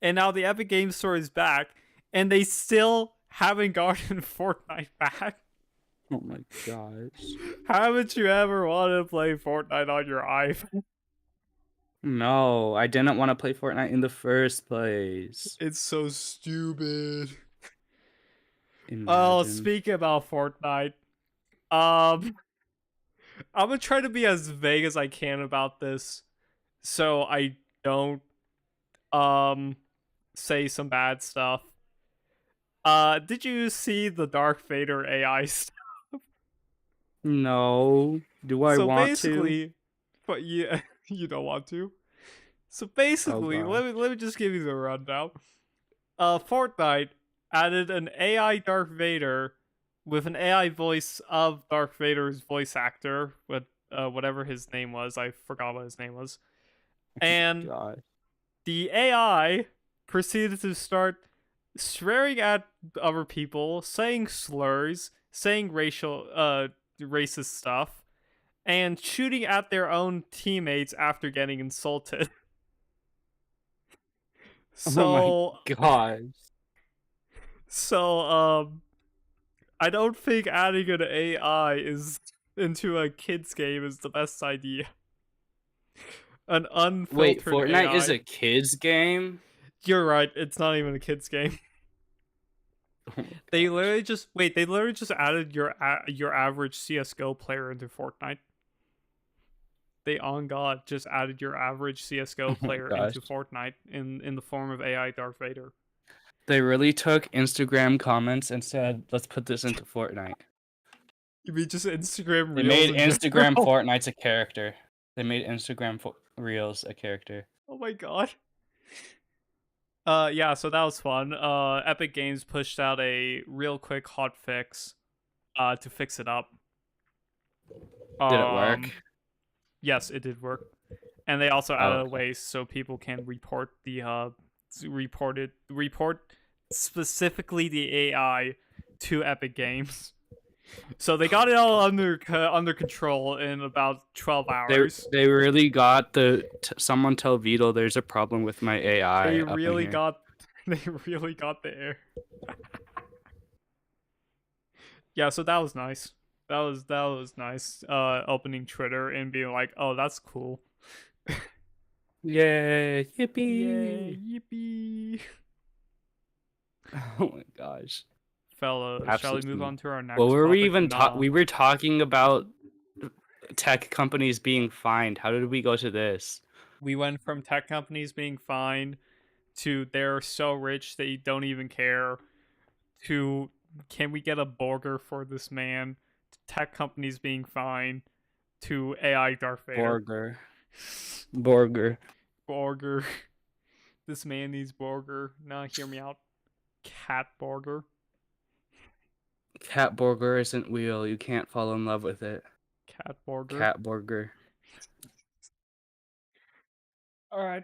And now the Epic Games Store is back. and they still haven't gotten Fortnite back. Oh my gosh. Haven't you ever wanted to play Fortnite on your iPhone? No, I didn't want to play Fortnite in the first place. It's so stupid. Oh, Imagine. speaking about Fortnite, um, I'm gonna try to be as vague as I can about this, so I don't um say some bad stuff. Did you see the Darth Vader AI stuff? No. Do I So want to? basically, but yeah, you don't want to. So Oh basically, gosh. let me just give you the rundown. Fortnite added an AI Darth Vader with an AI voice of Darth Vader's voice actor, with whatever his name was. I forgot what his name was. And God. the AI proceeded to start swearing at other people, saying slurs, saying racist stuff, and shooting at their own teammates after getting insulted. Oh my So gosh. so I don't think adding an AI is into a kids game is the best idea. An Wait, unfiltered Fortnite is AI. a kids game? You're right, it's not even a kids game. Oh my They gosh. literally just wait. They literally just added your average CS:GO player into Fortnite. They on God just added your average CS:GO Oh my player gosh. into Fortnite in the form of AI Darth Vader. They really took Instagram comments and said, let's put this into Fortnite. You mean just Instagram They Reels made in Instagram general? Fortnite's a character. They made Instagram Reels a character. Oh my God. Yeah, so that was fun. Epic Games pushed out a real quick hot fix to fix it up. Did it work? Yes, it did work. And they also Oh, added a okay. way so people can report the report specifically the AI to Epic Games. So they got it all under control in about 12 They hours. they really got someone tell Vito there's a problem with my AI They up in really here. got they really got there. Yeah, so that was nice. That was nice. Opening Twitter and being like, "Oh, that's cool." Yay! Yay, Yippee! yippee. Oh my gosh. Fellas, shall we move Absolutely. on to our What next were we topic? even talking? No. We were talking about tech companies being fined. How did we go to this? We went from tech companies being fined to they're so rich they don't even care to can we get a burger for this man to tech companies being fined to AI Darth Vader. Burger. Burger. Burger. This man needs burger. Nah, hear me out. Cat burger. Cat burger isn't real. You can't fall in love with it. Cat burger. Cat burger. All right.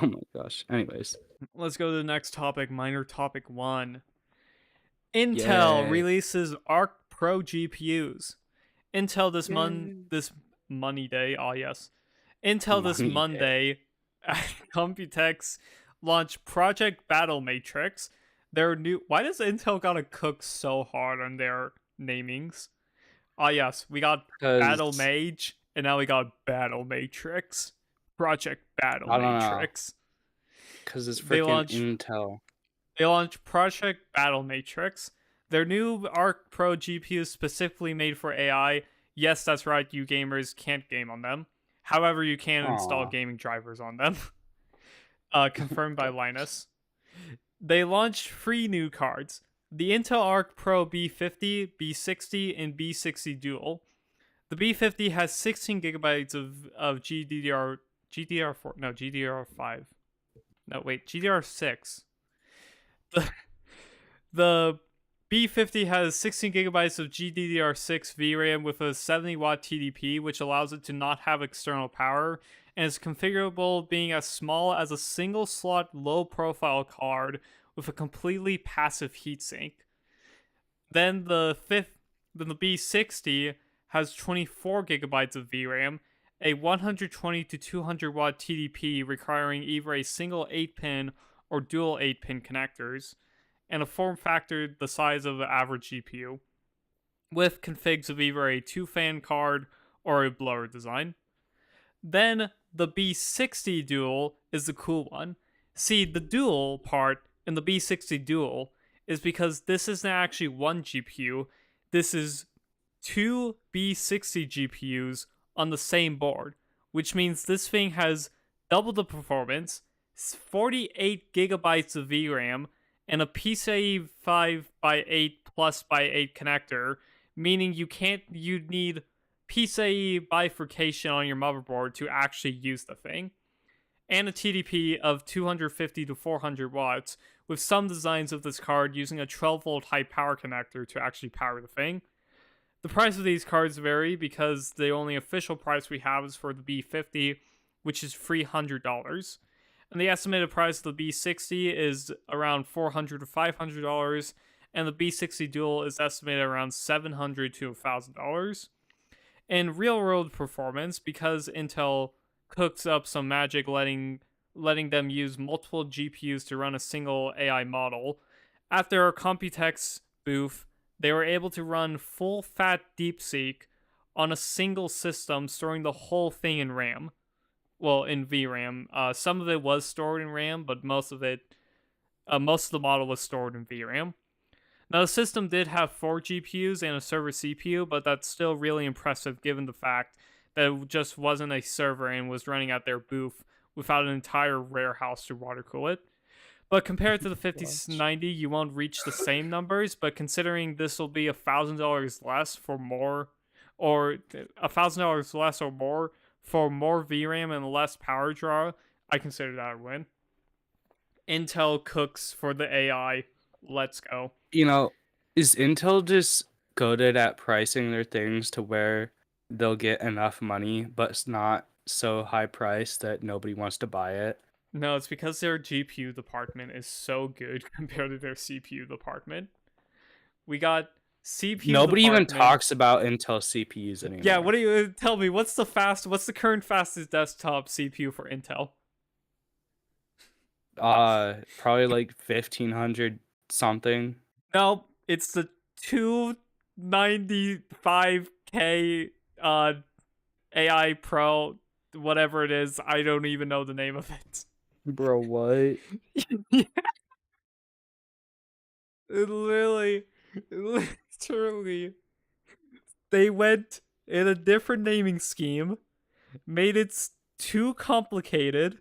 Oh my gosh. Anyways. Let's go to the next topic. Minor topic 1. Intel Yay. releases Arc Pro GPUs. Intel Yay. this money day. Oh yes. Intel this Money day. Monday at Computex launched Project Battle Matrix. Their new Why does Intel gotta cook so hard on their namings? Ah yes, we got Battle Because Mage and now we got Battle Matrix. Project Battle I don't know. Matrix. Because it's They freaking launched Intel. They launched Project Battle Matrix. Their new Arc Pro GPU is specifically made for AI. Yes, that's right, you gamers can't game on them. However, you can install Aw. gaming drivers on them. Confirmed by Linus. They launched 3 new cards. The Intel Arc Pro B50, B60, and B60 Dual. The B50 has 16 gigabytes of GDDR4, no, GDDR5. No, wait, GDDR6. The B50 has 16 gigabytes of GDDR6 VRAM with a 70 watt TDP, which allows it to not have external power, and is configurable being as small as a single slot low profile card with a completely passive heatsink. Then the B60 has 24 gigabytes of VRAM, a 120 to 200 watt TDP requiring either a single 8-pin or dual 8-pin connectors, and a form factor the size of the average GPU, with configs of either a 2-fan card or a blower design. Then the B60 Dual is the cool one. See, the dual part in the B60 Dual is because this isn't actually one GPU, this is two B60 GPUs on the same board, which means this thing has double the performance, 48 gigabytes of VRAM, and a PCIe 5x8 plus by 8 connector, meaning you need PCIe bifurcation on your motherboard to actually use the thing, and a TDP of 250 to 400 watts, with some designs of this card using a 12 volt high power connector to actually power the thing. The price of these cards vary because the only official price we have is for the B50, which is $300. And the estimated price of the B60 is around $400 to $500, and the B60 Dual is estimated around $700 to $1,000. In real-world performance, because Intel cooks up some magic letting them use multiple GPUs to run a single AI model, after our Computex booth, they were able to run full-fat DeepSeek on a single system, storing the whole thing in RAM. Well, in VRAM. Some of it was stored in RAM, but most of the model was stored in VRAM. Now, the system did have 4 GPUs and a server CPU, but that's still really impressive given the fact that it just wasn't a server and was running at their booth without an entire warehouse to water cool it. But compared to the 5090, you won't reach the same numbers, but considering this will be $1,000 less for more, or $1,000 less or more for more VRAM and less power draw, I consider that a win. Intel cooks for the AI. Let's go. Is Intel just goaded at pricing their things to where they'll get enough money, but it's not so high priced that nobody wants to buy it? No, it's because their GPU department is so good compared to their CPU department. We got CPU Nobody even department. talks about Intel CPUs anymore. Yeah, what do you tell me? What's the current fastest desktop CPU for Intel? Probably like 1500 something. No, it's the 295K AI Pro, whatever it is. I don't even know the name of it. Bro, what? It literally, they went in a different naming scheme, made it too complicated,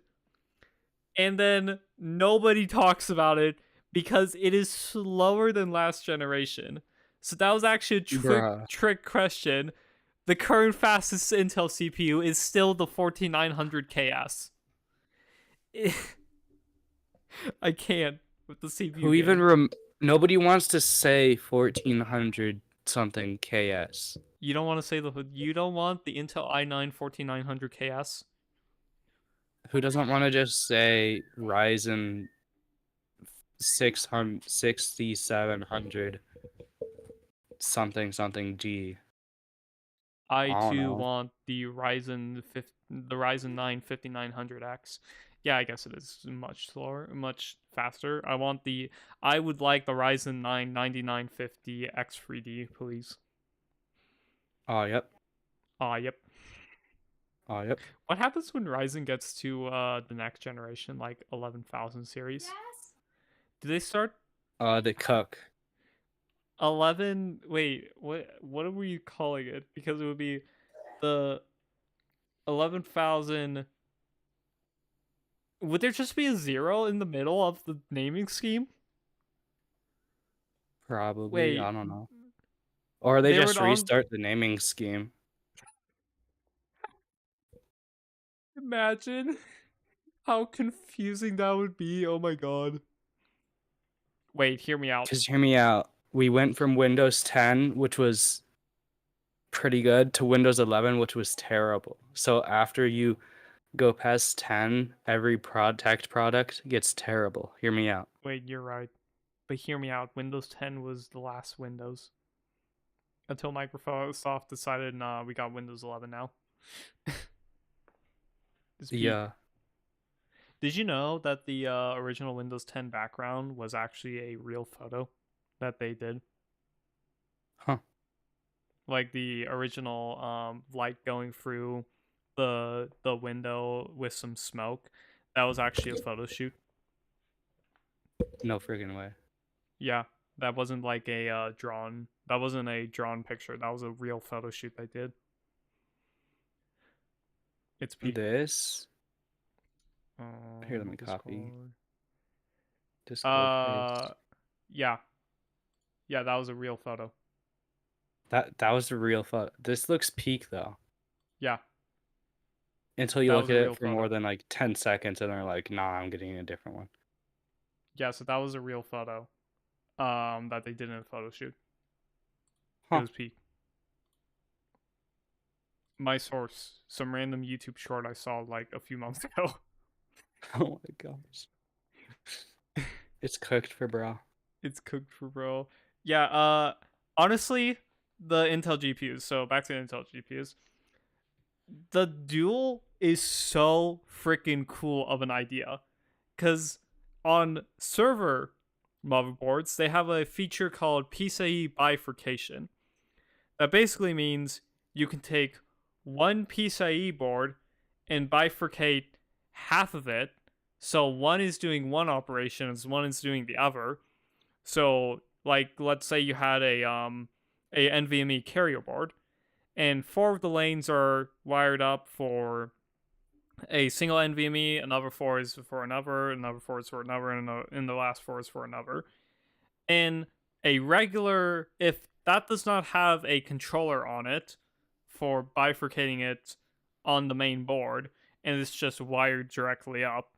and then nobody talks about it because it is slower than last generation. So that was actually a trick question. The current fastest Intel CPU is still the 14900KS. I can't with the CPU. Nobody wants to say 1400 something KS. You don't want to say you don't want the Intel i9 14900KS? Who doesn't want to just say Ryzen 6700 something G? I too want the Ryzen 9 5900X. Yeah, I guess it is much slower, much faster. I would like the Ryzen 9 9950 X3D, please. Oh, yep. Yep. Oh, yep. What happens when Ryzen gets to the next generation, like 11,000 series? Yes. Do they start? They cook. 11. Wait, what were you calling it? Because it would be the 11,000. Would there just be a 0 in the middle of the naming scheme? Probably. Wait, I don't know. Or they just restart the naming scheme. Imagine how confusing that would be. Oh my god. Wait, hear me out. Just hear me out. We went from Windows 10, which was pretty good, to Windows 11, which was terrible. So after you go past 10, every product gets terrible. Hear me out. Wait, you're right. But hear me out. Windows 10 was the last Windows. Until Microsoft decided, nah, we got Windows 11 now. Yeah. Did you know that the original Windows 10 background was actually a real photo that they did? Huh. Like the original light going through the window with some smoke. That was actually a photo shoot. No friggin' way. Yeah, that wasn't like a drawn. That wasn't a drawn picture. That was a real photo shoot they did. It's peak. This here, let me copy. Discord. Discord paste. Yeah, yeah, that was a real photo. That was a real photo. This looks peak though. Yeah, Until you that look was at a it real for photo. more than like 10 seconds and they're like, nah, I'm getting a different one. Yeah, so that was a real photo. That they did in a photo shoot. It Huh. was peak. My source, some random YouTube short I saw like a few months ago. Oh my gosh. It's cooked for bro. It's cooked for bro. Yeah, honestly, the Intel GPUs. So back to the Intel GPUs. The dual is so freaking cool of an idea. Cause on server motherboards, they have a feature called PCIe bifurcation. That basically means you can take one PCIe board and bifurcate half of it. So one is doing one operation and one is doing the other. So like let's say you had a NVMe carrier board and four of the lanes are wired up for a single NVMe, another four is for another four is for another, and the last four is for another. And a regular, if that does not have a controller on it for bifurcating it on the main board, and it's just wired directly up,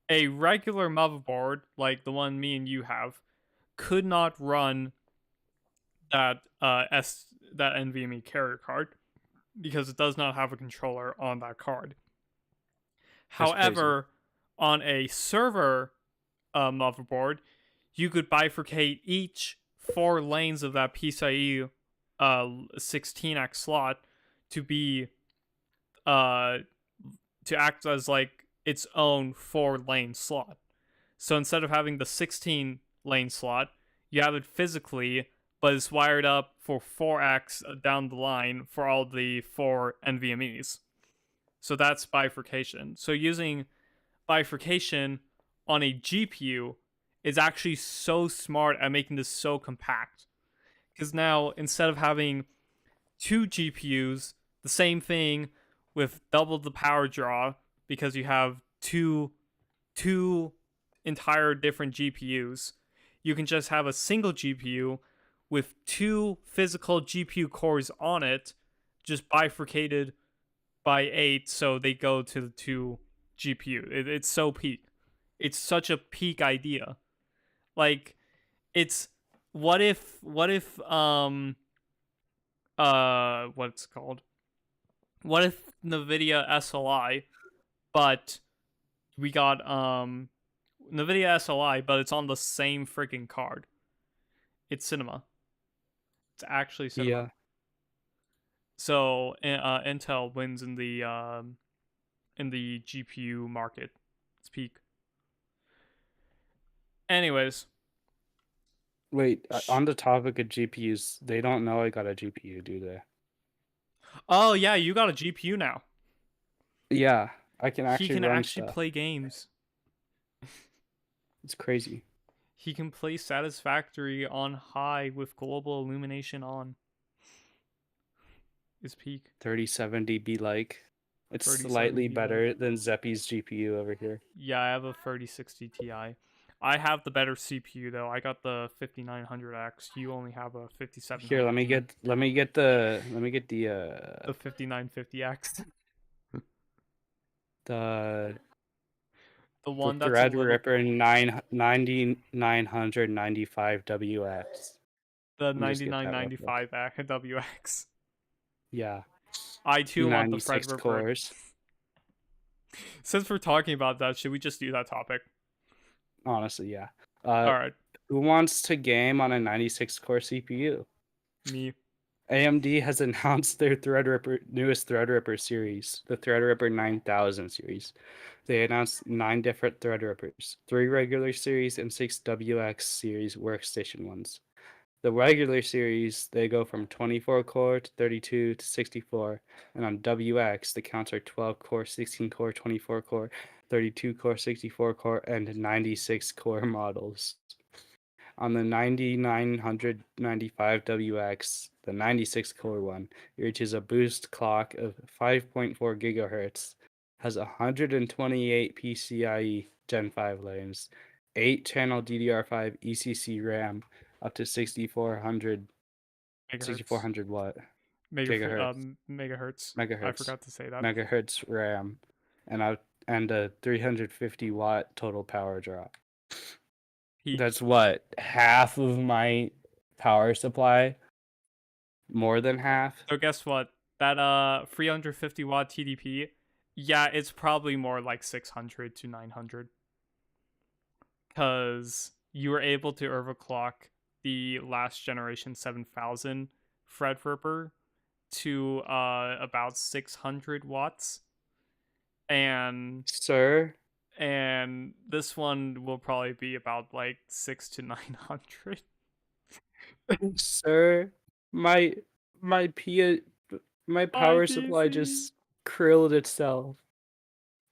a regular motherboard like the one me and you have could not run that NVMe carrier card because it does not have a controller on that card. That's crazy. However, on a server motherboard, you could bifurcate each four lanes of that PCIe 16x slot to be to act as like its own 4-lane slot. So instead of having the 16-lane slot, you have it physically, but it's wired up for 4x down the line for all the 4 NVMEs. So that's bifurcation. So using bifurcation on a GPU is actually so smart at making this so compact. Because now, instead of having 2 GPUs, the same thing with double the power draw, because you have two entire different GPUs, you can just have a single GPU with 2 physical GPU cores on it, just bifurcated by 8, so they go to the 2 GPU. It's so peak. It's such a peak idea. Like, it's what if what's it called? What if NVIDIA SLI, but we got NVIDIA SLI, but it's on the same freaking card. It's cinema. It's actually cinema. Yeah. So Intel wins in the GPU market. It's peak. Anyways. Wait, on the topic of GPUs, they don't know I got a GPU, do they? Oh yeah, you got a GPU now. Yeah, I can actually He can run actually stuff. play games. It's crazy. He can play Satisfactory on high with global illumination on. Is peak. 3070 be like. It's 3070 slightly be better than Zeppy's GPU over here. Yeah, I have a 3060 Ti. I have the better CPU though. I got the 5900X. You only have a 5700. Here, let me get the 5950X. The one that's Threadripper 9995 WX. The 9995 WX. Yeah. I too want the 96 Threadripper. cores. Since we're talking about that, should we just do that topic? Honestly, yeah. All right. Who wants to game on a 96 core CPU? Me. AMD has announced their newest Threadripper series, the Threadripper 9000 series. They announced 9 different Threadrippers, 3 regular series and 6 WX series workstation ones. The regular series, they go from 24 core to 32 to 64, and on WX, the counts are 12 core, 16 core, 24 core, 32 core, 64 core, and 96 core models. On the 9995 WX, the 96 core one, it reaches a boost clock of 5.4 gigahertz, has 128 PCIe Gen 5 lanes, 8 channel DDR5 ECC RAM, up to 6400 Megahertz. what? Megahertz. I Megahertz. forgot to say that. Megahertz RAM, and a 350 watt total power drop. Peak. That's what, half of my power supply? More than half? So guess what? That 350 watt TDP, yeah, it's probably more like 600 to 900. Because you were able to overclock the last generation 7000 Threadripper to about 600 watts. Sir? And this one will probably be about like 6 to 900. Sir? My my P my power supply IPC. just krilled itself.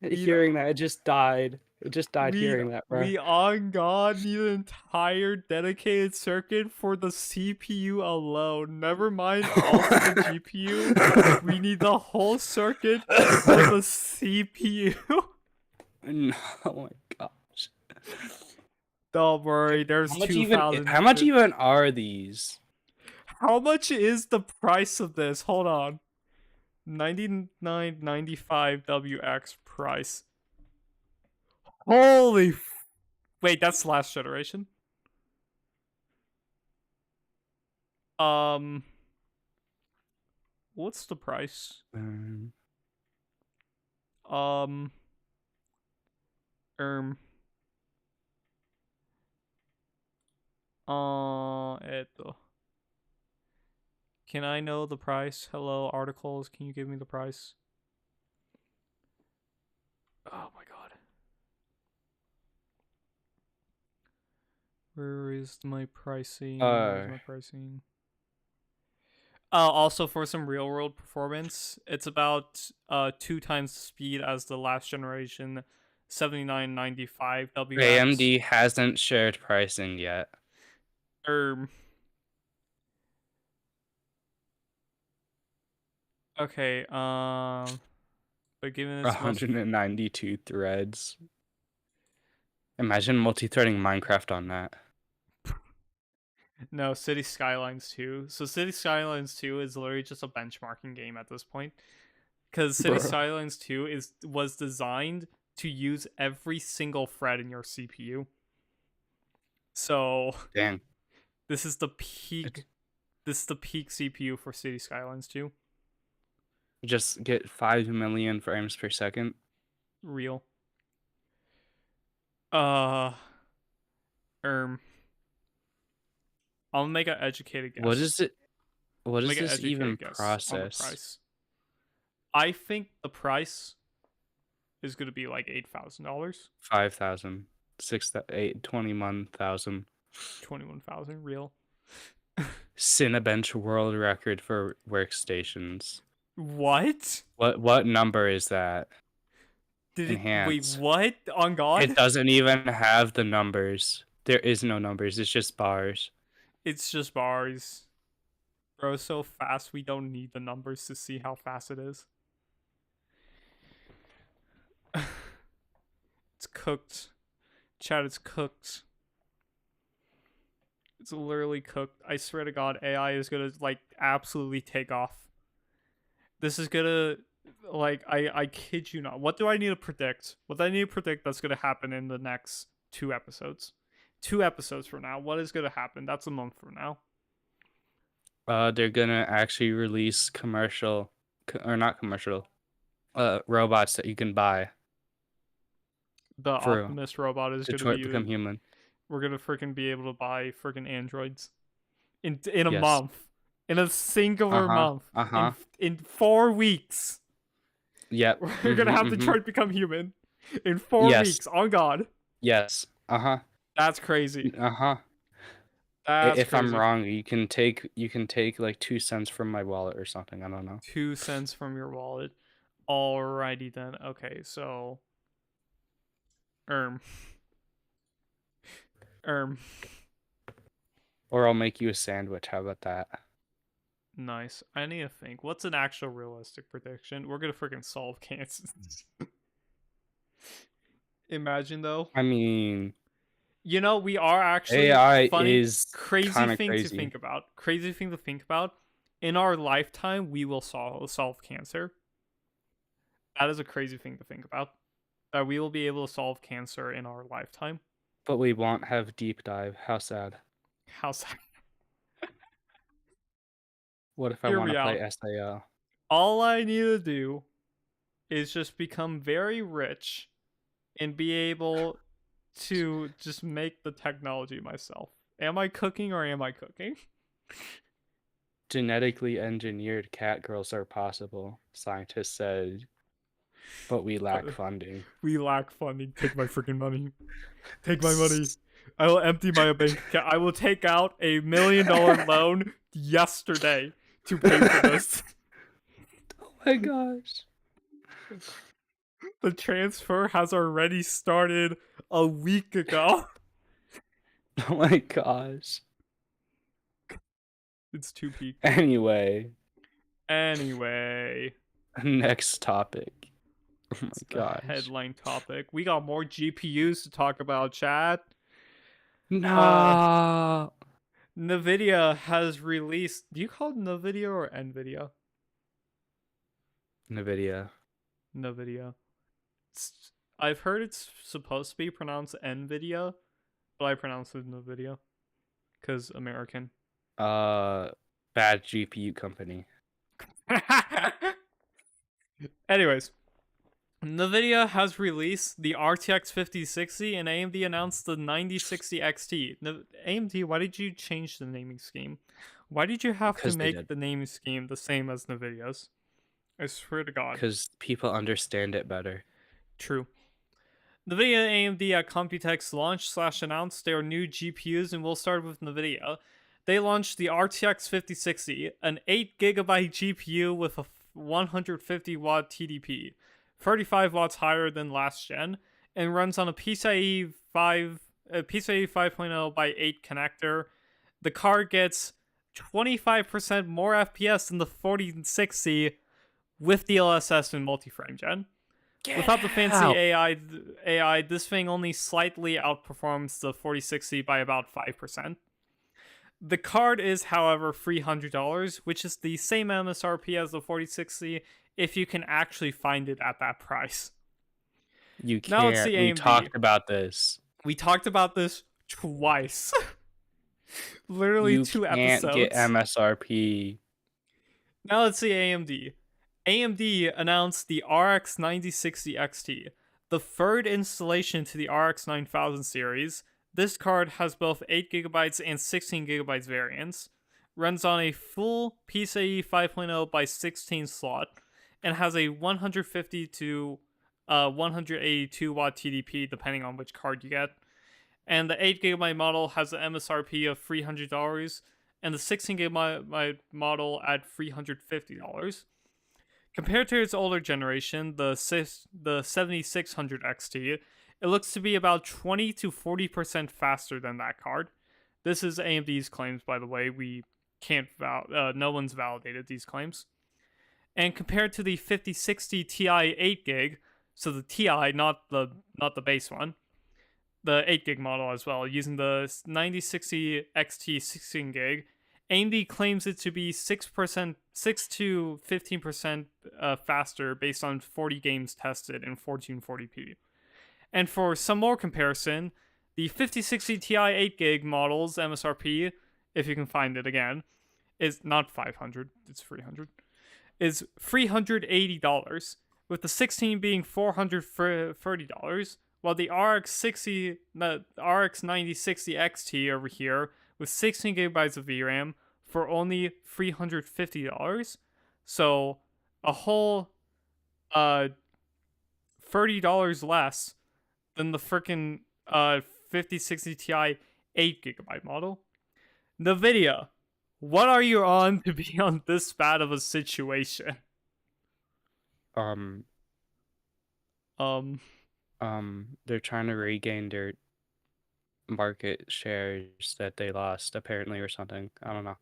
Hearing that, it just died. It just died hearing that, bro. We on God need an entire dedicated circuit for the CPU alone. Never mind also the GPU. We need the whole circuit for the CPU. No, oh my gosh. Don't worry, there's How much 2,000. how much even are these? How much is the price of this? Hold on. 99.95 WX price. Holy wait, that's last generation. What's the price? Um, Can I know the price? Hello, articles. Can you give me the price? Oh my god. Where is my pricing? Where's my pricing? Also for some real world performance, it's about 2 times the speed as the last generation 7995 WX. AMD hasn't shared pricing yet. Okay, but given it's 192 threads. Imagine multi-threading Minecraft on that. No, City Skylines 2. So City Skylines 2 is literally just a benchmarking game at this point. Because City Skylines 2 was designed to use every single thread in your CPU. So dang. This is the peak CPU for City Skylines 2. Just get 5 million frames per second. Real. I'll make an educated guess. What is it? What is this even process? On the price. I think the price is going to be like $8,000. 5,000. 21,000. 21,000 real. Cinebench world record for workstations. What? What number is that? Enhance. Wait, what? On God? It doesn't even have the numbers. There is no numbers. It's just bars. It's just bars. Bro, so fast we don't need the numbers to see how fast it is. It's cooked. Chat, it's cooked. It's literally cooked. I swear to God, AI is gonna like absolutely take off. This is gonna like I kid you not. What do I need to predict? What I need to predict that's gonna happen in the next 2 episodes. 2 episodes from now. What is gonna happen? That's a month from now. They're gonna actually release robots that you can buy. The Optimus robot is gonna become human. We're gonna freaking be able to buy freaking androids in a month. in a singular Uh-huh. month. Uh-huh. In 4 weeks. Yep. We're gonna have Mm-hmm. Detroit become human. In 4 Yes. weeks. On God. Yes. Uh-huh. That's crazy. Uh-huh. That's If I'm crazy. wrong, you can take like 2 cents from my wallet or something. I don't know. 2 cents from your wallet. Alrighty then. Okay, so erm. Erm. Or I'll make you a sandwich. How about that? Nice. I need to think. What's an actual realistic prediction? We're gonna freaking solve cancer. Imagine though. I mean, You know, we are actually AI funny, is crazy kind of thing to crazy. think about. Crazy thing to think about. In our lifetime, we will solve cancer. That is a crazy thing to think about. That we will be able to solve cancer in our lifetime. But we won't have deep dive. How sad. How's that? What if I Hear want me to play out. SAO? All I need to do is just become very rich and be able to just make the technology myself. Am I cooking or am I cooking? Genetically engineered cat girls are possible, scientists said, but we lack funding. We lack funding. Take my freaking money. Take my money. I will empty my bank account. I will take out a $1 million loan yesterday to pay for this. Oh my gosh. The transfer has already started a week ago. Oh my gosh. It's too peak. Anyway, next topic. Oh my gosh. Headline topic. We got more GPUs to talk about, chat. No. NVIDIA has released. Do you call it NVIDIA or NVIDIA? NVIDIA. NVIDIA. I've heard it's supposed to be pronounced NVIDIA, but I pronounce it NVIDIA because American. Bad GPU company. Anyways, NVIDIA has released the RTX 5060 and AMD announced the 9060 XT. AMD, why did you change the naming scheme? Why did you have to make the naming scheme the same as NVIDIA's? I swear to God. Because people understand it better. True. NVIDIA and AMD at Computex launched/announced their new GPUs, and we'll start with NVIDIA. They launched the RTX 5060, an 8GB GPU with a 150-watt TDP, 35 watts higher than last gen, and runs on a PCIe 5.0 by 8 connector. The card gets 25% more FPS than the 4060 with DLSS and multi-frame gen. Without the fancy AI, this thing only slightly outperforms the 4060 by about 5%. The card is, however, $300, which is the same MSRP as the 4060 if you can actually find it at that price. You can't. Now let's see AMD. We talked about this. We talked about this twice. Literally 2 episodes. You can't get MSRP. Now let's see AMD. AMD announced the RX 9060 XT, the third installation to the RX 9000 series. This card has both 8GB and 16GB variants, runs on a full PCIe 5.0 by 16 slot, and has a 150 to 182 watt TDP depending on which card you get. And the 8GB model has an MSRP of $300, and the 16GB model at $350. Compared to its older generation, the 7600 XT, it looks to be about 20 to 40% faster than that card. This is AMD's claims, by the way. We can't no one's validated these claims. And compared to the 5060 Ti 8GB, so the Ti, not the base one, the 8GB model as well, using the 9060 XT 16GB, AMD claims it to be 6 to 15% faster based on 40 games tested in 1440p. And for some more comparison, the 5060 Ti 8GB model's MSRP, if you can find it again, is not $500, it's $300, is $380, with the 16 being $430, while the RX 9060 XT over here, with 16GB of VRAM, for only $350. So a whole $30 less than the freaking 5060 Ti 8 GB model. NVIDIA, what are you on to be on this bad of a situation? Um, Um, they're trying to regain their market shares that they lost, apparently, or something. I don't know.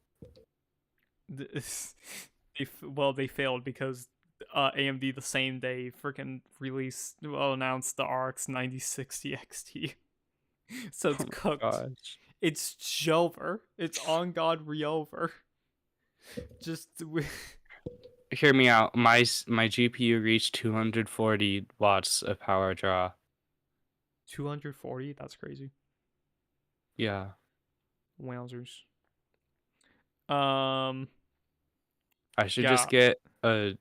they failed because AMD the same day freaking announced the RX 9060 XT. So it's Oh my cooked. gosh. It's over. It's on God re-over. Just Hear me out. My GPU reached 240 watts of power draw. 240. That's crazy. Yeah. Wowzers. I should Yeah. just get a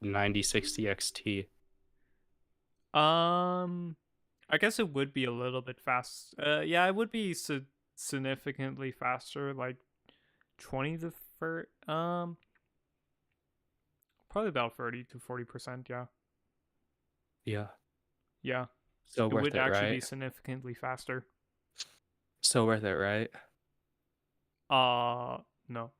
9060 XT. I guess it would be a little bit fast. Yeah, it would be significantly faster, like 20 to probably about 30 to 40%. Yeah, Yeah. yeah, So it worth would it, actually be right? significantly faster. So worth it, right? No.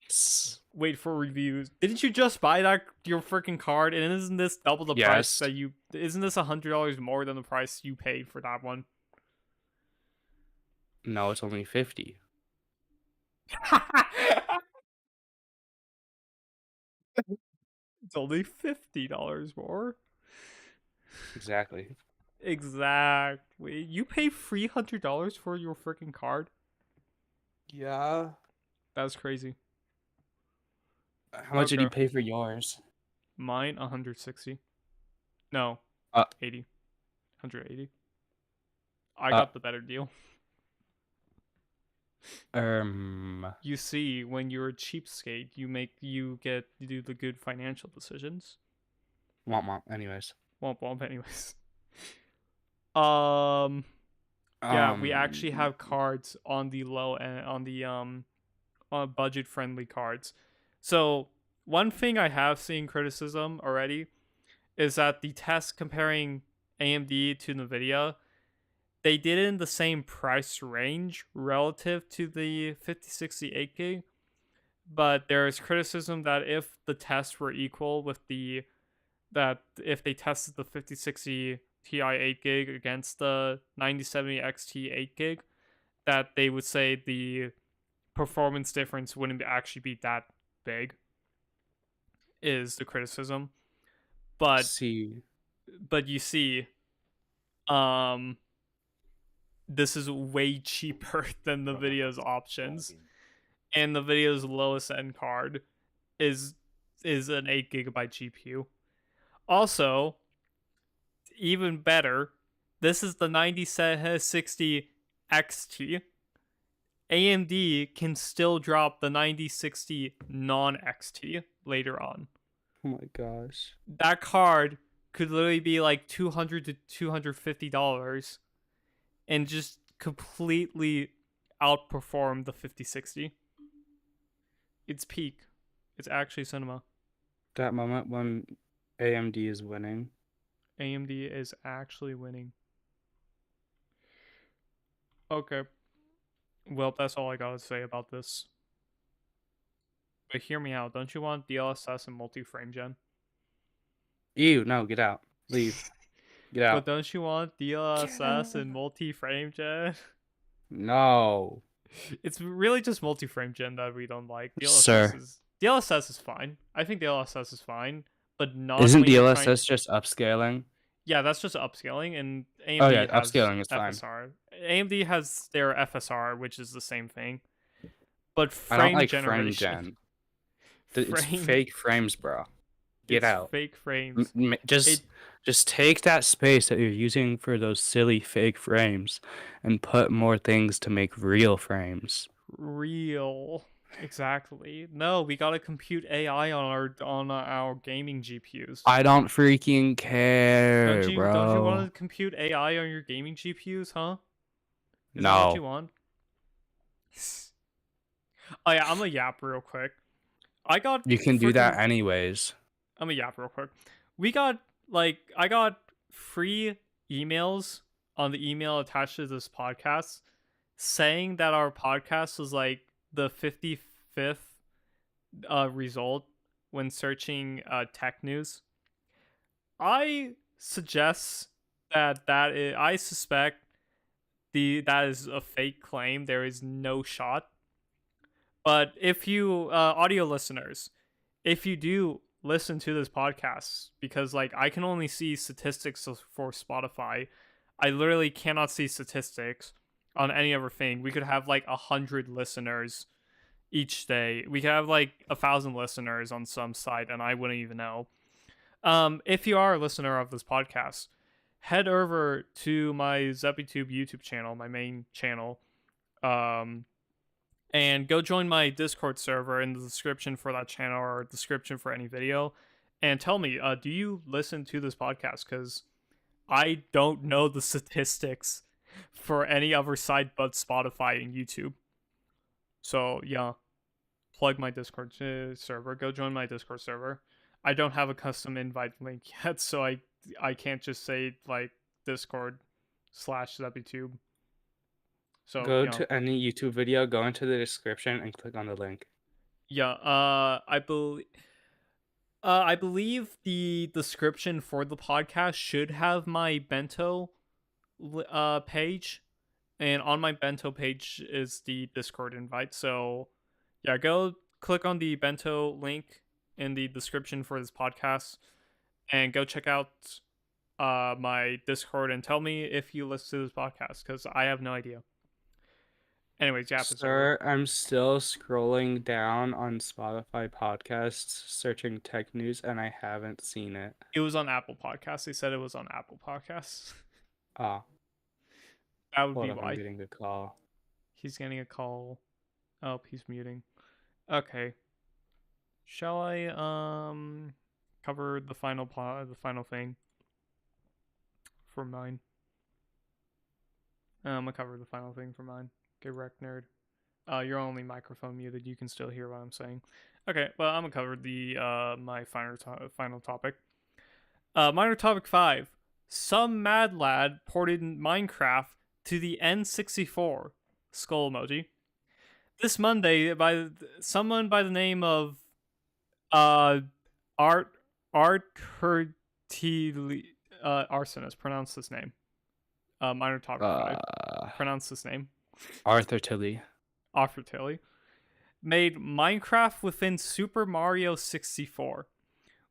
S- Wait for reviews. Didn't you just buy your freaking card? And isn't this double the price Yes. that you? Isn't this $100 more than the price you paid for that one? No, it's only 50. It's only $50 more. Exactly. Exactly. You pay $300 for your freaking card? Yeah. That's crazy. How much did you Okay. pay for yours? Mine 160. No. Uh, 80. 180. I uh, got the better deal. um, You see, when you're a cheapskate, you do the good financial decisions. womp. Anyways. Womp womp anyways. Um yeah, we actually Um, have cards on the low end on budget friendly cards. So one thing I have seen criticism already is that the test comparing AMD to Nvidia, they did it in the same price range relative to the 5060 8 gig, but there is criticism that if the tests were equal with that if they tested the 5060 Ti 8 gig against the 9070 XT 8 gig, that they would say the performance difference wouldn't actually be that big, is the criticism. But see. you see, um this is way cheaper than the video's options, and the video's lowest end card is an 8 GB GPU. Also, even better, this is the 9060 XT. AMD can still drop the 9060 non XT later on. Oh my gosh. That card could literally be like $200 to $250 and just completely outperform the 5060. It's peak. It's actually cinema. That moment when AMD is winning. AMD is actually winning. Okay. Well, that's all I gotta say about this. But hear me out. Don't you want DLSS and multi-frame gen? Ew, no, get out. Leave. Get But out. don't you want DLSS and multi-frame gen? No. It's really just multi-frame gen that we don't like. Sir. DLSS is fine. I think DLSS is fine, but not Isn't when you're trying. DLSS just upscaling? Yeah, that's just upscaling, and Oh yeah, AMD has upscaling is fine. FSR. AMD has their FSR, which is the same thing, but I don't frame like generation. frame gen. It's fake frames, bro. Get It's out. fake frames. Just take that space that you're using for those silly fake frames and put more things to make real frames. Real. Exactly. No, we gotta compute AI on our gaming GPUs. I don't freaking care, Don't you bro. want to compute AI on your gaming GPUs, huh? Is that what No. you want? Oh yeah, I'm a yap real quick. I got You can do that freaking. anyways. I'm a yap real quick. We got I got free emails on the email attached to this podcast saying that our podcast was like the 55th result when searching tech news. I suggest I suspect that is a fake claim. There is no shot. But if you audio listeners, if you do listen to this podcast, because like I can only see statistics for Spotify, I literally cannot see statistics on any other thing. We could have like 100 listeners each day. We could have like 1,000 listeners on some site, and I wouldn't even know. If you are a listener of this podcast, head over to my ZeppyTube YouTube channel, my main channel, and go join my Discord server in the description for that channel or description for any video, and tell me, do you listen to this podcast? Because I don't know the statistics for any other site but Spotify and YouTube. So yeah, plug my Discord server. Go join my Discord server. I don't have a custom invite link yet, so I can't just say like Discord/ZeppyTube. So Go yeah, to any YouTube video, go into the description, and click on the link. yeah. I believe the description for the podcast should have my bento page, and on my bento page is the Discord invite. So yeah, go click on the bento link in the description for this podcast, and go check out my Discord and tell me if you listen to this podcast, because I have no idea. Anyways, Yap is over. Sir, I'm still scrolling down on Spotify podcasts, searching tech news, and I haven't seen it. It was on Apple Podcasts. They said it was on Apple Podcasts. Ah, That would hold be up, I'm why. getting a call. He's getting a call. Oh, he's muting. Okay. Shall I cover the final thing for mine? I'm gonna cover the final thing for mine. Get wrecked, nerd. You're only microphone muted. You can still hear what I'm saying. Okay, well, I'm gonna cover the my final topic. Minor topic 5. Some mad lad ported Minecraft to the N64. Skull emoji. This Monday, by someone by the name of Art Arsonist. Pronounce this name. Minor topic 5. Pronounce this name. Arthur Tilley. Arthur Tilley made Minecraft within Super Mario 64,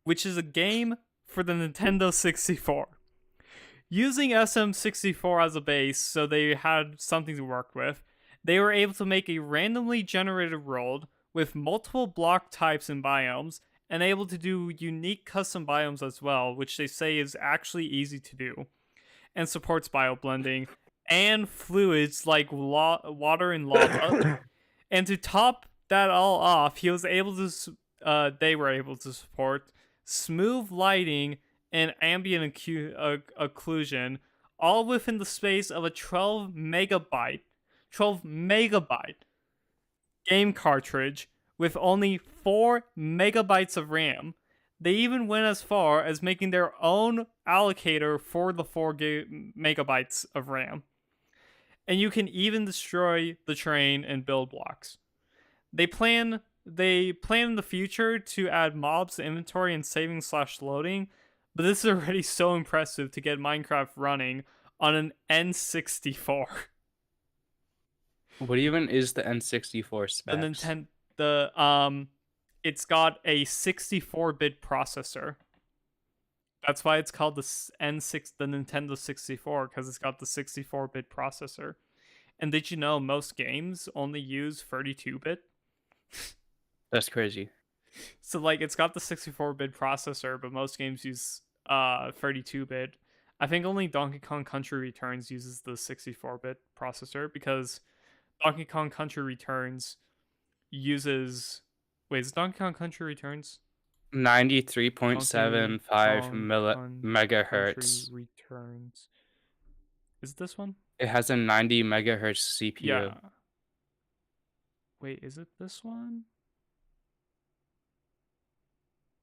which is a game for the Nintendo 64. Using SM64 as a base, so they had something to work with, they were able to make a randomly generated world with multiple block types and biomes, and able to do unique custom biomes as well, which they say is actually easy to do, and supports bioblending and fluids like water and lava. And to top that all off, they were able to support smooth lighting and ambient occlusion, all within the space of a 12 megabyte game cartridge with only 4 megabytes of RAM. They even went as far as making their own allocator for the 4 megabytes of RAM. And you can even destroy the terrain and build blocks. They plan in the future to add mobs to inventory and saving/loading, but this is already so impressive to get Minecraft running on an N64. What even is the N64 specs? It's got a 64-bit processor. That's why it's called the Nintendo 64, because it's got the 64-bit processor. And did you know most games only use 32-bit? That's crazy. So like it's got the 64-bit processor, but most games use 32-bit. I think only Donkey Kong Country Returns uses the 64-bit processor, because Donkey Kong Country Returns uses is Donkey Kong Country Returns 93.75 megahertz. Country Returns. Is it this one? It has a 90 megahertz CPU. Yeah. Wait, is it this one?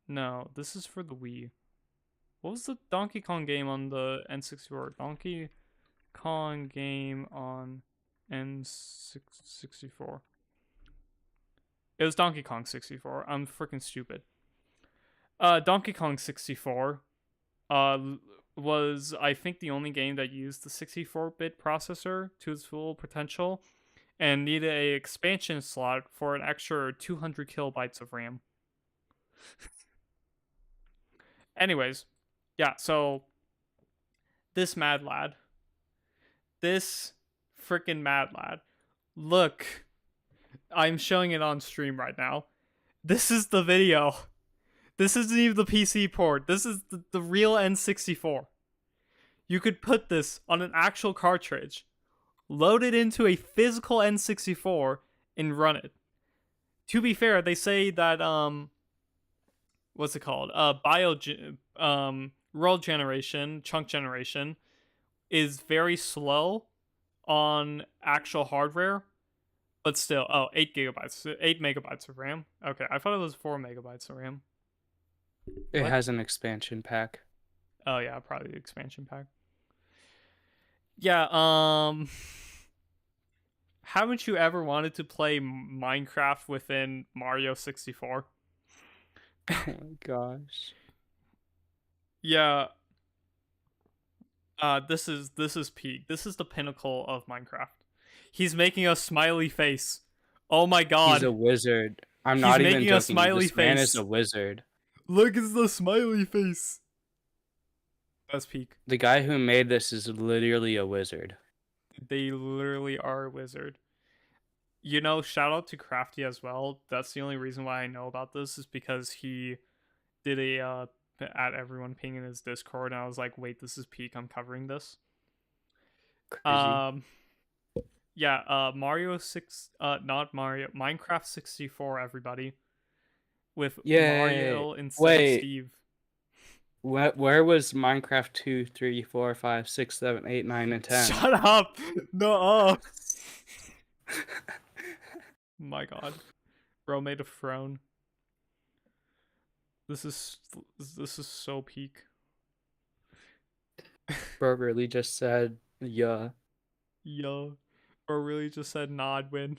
No, this is for the Wii. What was the Donkey Kong game on the N64? Donkey Kong game on N64. It was Donkey Kong 64. I'm freaking stupid. Donkey Kong 64 was, I think, the only game that used the 64-bit processor to its full potential and needed a expansion slot for an extra 200 kilobytes of RAM. Anyways, yeah, so this mad lad, this freaking mad lad, look, I'm showing it on stream right now. This is the video. This isn't even the PC port. This is the real N64. You could put this on an actual cartridge, load it into a physical N64, and run it. To be fair, they say that what's it called? World generation, chunk generation, is very slow on actual hardware, but still, 8 megabytes of RAM. Okay, I thought it was 4 megabytes of RAM. It What? has an expansion pack. Oh yeah, probably the expansion pack. Yeah, haven't you ever wanted to play Minecraft within Mario 64? Oh my gosh. Yeah. This is peak. This is the pinnacle of Minecraft. He's making a smiley face. Oh my god. He's a wizard. I'm He's not even making joking. a smiley This man face. is a wizard. Look at the smiley face. That's peak. The guy who made this is literally a wizard. They literally are a wizard. You know, shout out to Crafty as well. That's the only reason why I know about this is because he did a at everyone ping in his Discord, and I was like, wait, this is peak. I'm covering this. Crazy. Yeah, not Mario, Minecraft 64, everybody. With Yay. Mario instead Wait. of Steve. Where was Minecraft 2, 3, 4, 5, 6, 7, 8, 9, and 10? Shut up! No. My god. Bro made a throne. This is so peak. Bro really just said, yeah. Yo. Bro really just said, nah, I'd win.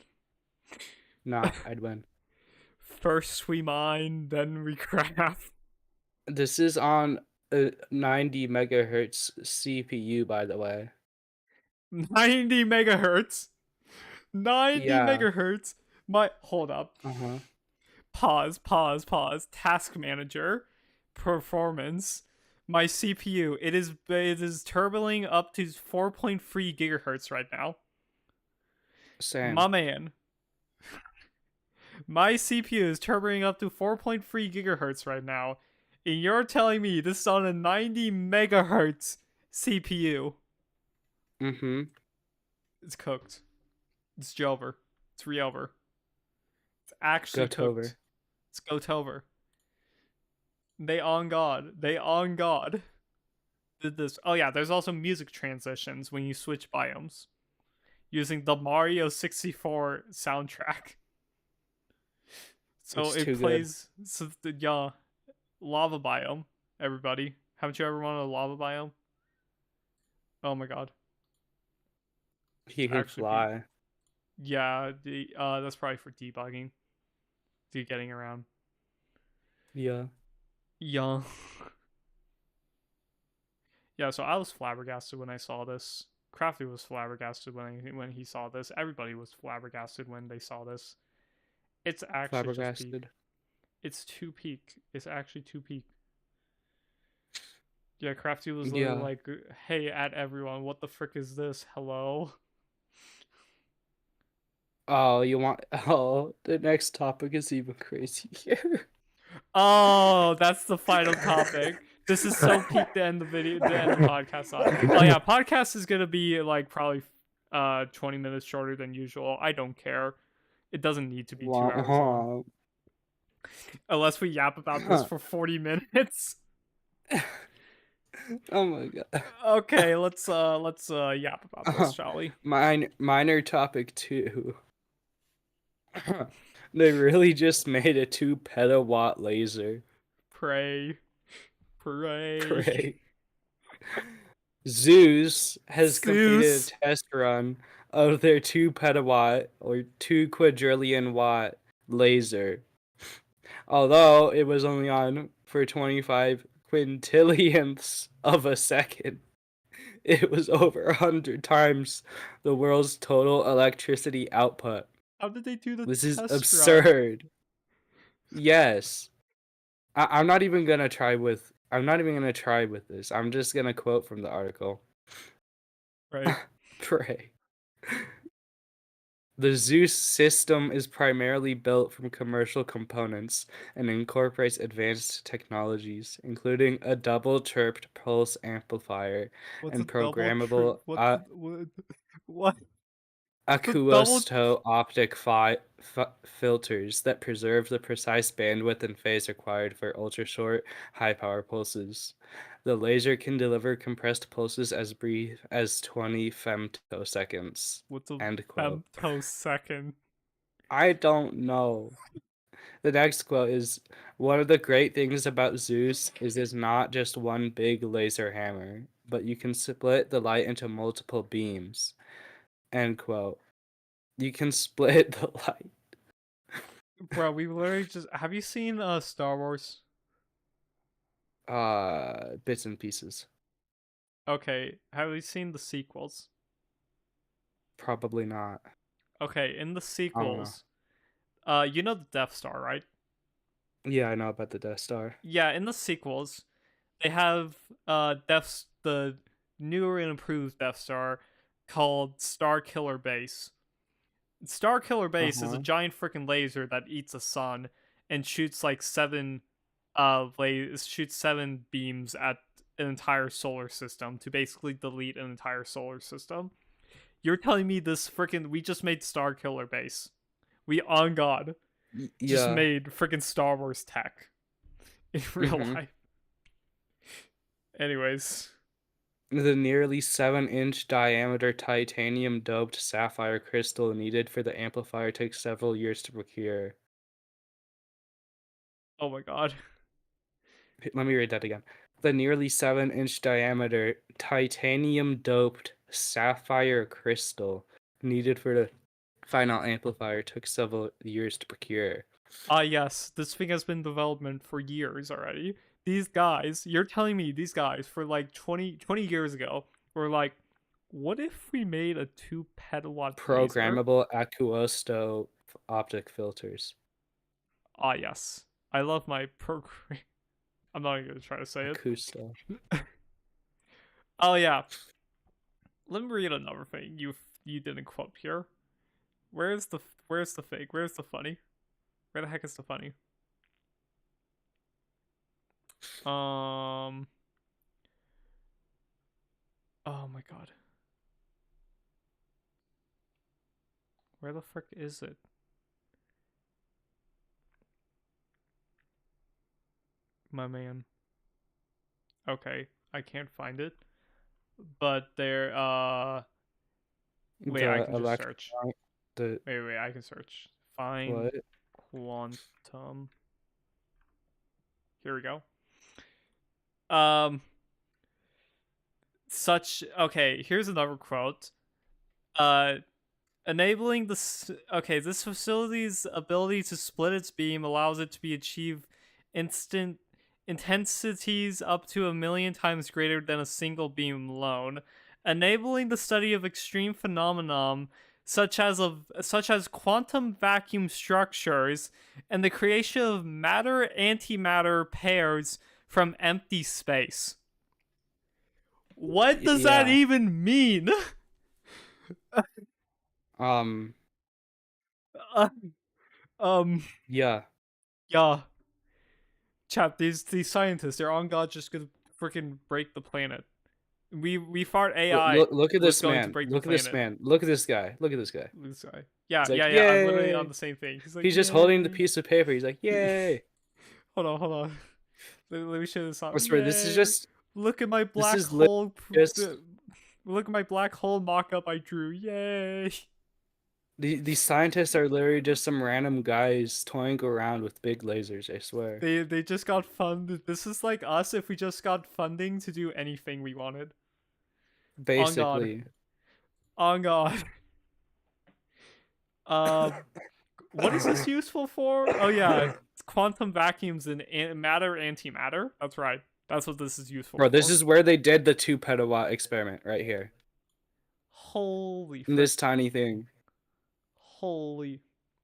Nah, I'd win. First we mine, then we craft. This is on a 90 megahertz CPU, by the way. 90 megahertz. 90 Yeah. megahertz. Hold up. Pause. Task manager. Performance. My CPU. It is turboing up to 4.3 gigahertz right now. Same. My man. My CPU is turboing up to 4.3 gigahertz right now. And you're telling me this is on a 90 megahertz CPU. Mm-hmm. It's cooked. It's Jover. It's Reover. It's actually Gotover. cooked. It's Gotover. They on God did this. Oh yeah, there's also music transitions when you switch biomes using the Mario 64 soundtrack. So it plays lava biome, everybody. Haven't you ever wanted a lava biome? Oh my god. He can fly. Yeah, that's probably for debugging. Getting around. Yeah. Yeah. Yeah, so I was flabbergasted when I saw this. Crafty was flabbergasted when he saw this. Everybody was flabbergasted when they saw this. It's actually just peak. It's too peak. It's actually too peak. Yeah, Crafty was literally like, hey, at everyone, what the frick is this? Hello? Oh, the next topic is even crazier. Oh, that's the final topic. This is so peak to end the podcast on. Oh yeah, podcast is gonna be like probably 20 minutes shorter than usual. I don't care. It doesn't need to be 2 hours long. Unless we yap about this for 40 minutes. Oh my god. Okay, let's yap about this, shall we? Minor topic 2. They really just made a 2 petawatt laser. Pray. Pray. Great. Zeus has completed Zeus. a test run of their 2 petawatt or 2 quadrillion watt laser. Although it was only on for 25 quintillionths of a second. It was over 100 times the world's total electricity output. How did they do the This is test run? absurd. Yes. I'm not even gonna try with this. I'm just gonna quote from the article. Right. Pray. The Zeus system is primarily built from commercial components and incorporates advanced technologies, including a double-chirped pulse amplifier What's a and double true? programmable What's a, what? The double. acousto optic filters that preserve the precise bandwidth and phase required for ultra-short, high-power pulses. The laser can deliver compressed pulses as brief as 20 femtoseconds. What's a End quote. femtosecond? I don't know. The next quote is, one of the great things about Zeus is it's not just one big laser hammer, but you can split the light into multiple beams. End quote. You can split the light. Bro, we literally just. Have you seen Star Wars? Bits and pieces. Okay, have you seen the sequels? Probably not. Okay, in the I don't know. sequels, you know the Death Star, right? Yeah, I know about the Death Star. Yeah, in the sequels, they have the newer and improved Death Star called Star Killer Base. Star Killer Base is a Uh-huh. giant freaking laser that eats a sun and shoots like shoots 7 beams at an entire solar system to basically delete an entire solar system. You're telling me this freaking we just made Star Killer Base. We on God just Yeah. made freaking Star Wars tech in real life. Anyways, The nearly 7-inch diameter titanium doped sapphire crystal needed for the amplifier took several years to procure. oh my God. Let me read that again. The nearly 7-inch diameter titanium doped sapphire crystal needed for the final amplifier took several years to procure. Yes, this thing has been in development for years already. These guys, you're telling me these guys for like 20 years ago were like, what if we made a 2 petawatt laser? Programmable acousto optic filters. Yes. I love my program. I'm not even gonna try to say it. Acousto. Oh yeah. Let me read another thing you didn't quote here. Where's the fake? Where's the funny? Where the heck is the funny? Oh my God. Where the frick is it? My man. Okay, I can't find it. But there wait, I can just search. Wait, I can search. Find what? quantum. Here we go. Okay, here's another quote. Enabling this facility's ability to split its beam allows it to be achieve instant intensities up to 1,000,000 times greater than a single beam alone, enabling the study of extreme phenomenon such as quantum vacuum structures and the creation of matter-antimatter pairs from empty space. What does that even mean? Yeah. Yeah. Chat, these scientists, they're on God just gonna freaking break the planet. We thought AI Look at was this going man. to break Look the at this planet. man. Look at this guy. Look at this guy. This guy. Yeah, He's like, I'm literally "Yay!" on the same thing. He's like, He's just holding the "Yay." piece of paper. He's like, "Yay!" Hold on. Let me show this I off. swear, this is just Look at my this black is hole. just Look at my black hole mock-up I drew. Yay! These scientists are literally just some random guys toying around with big lasers, I swear. They just got funded. This is like us if we just got funding to do anything we wanted. On God. Basically. On God. Um, what is this useful for? Oh yeah, quantum vacuums and matter antimatter. That's right. That's what this is useful Bro, for. this is where they did the 2 petawatt experiment right here. Holy In frick. this tiny thing. Holy.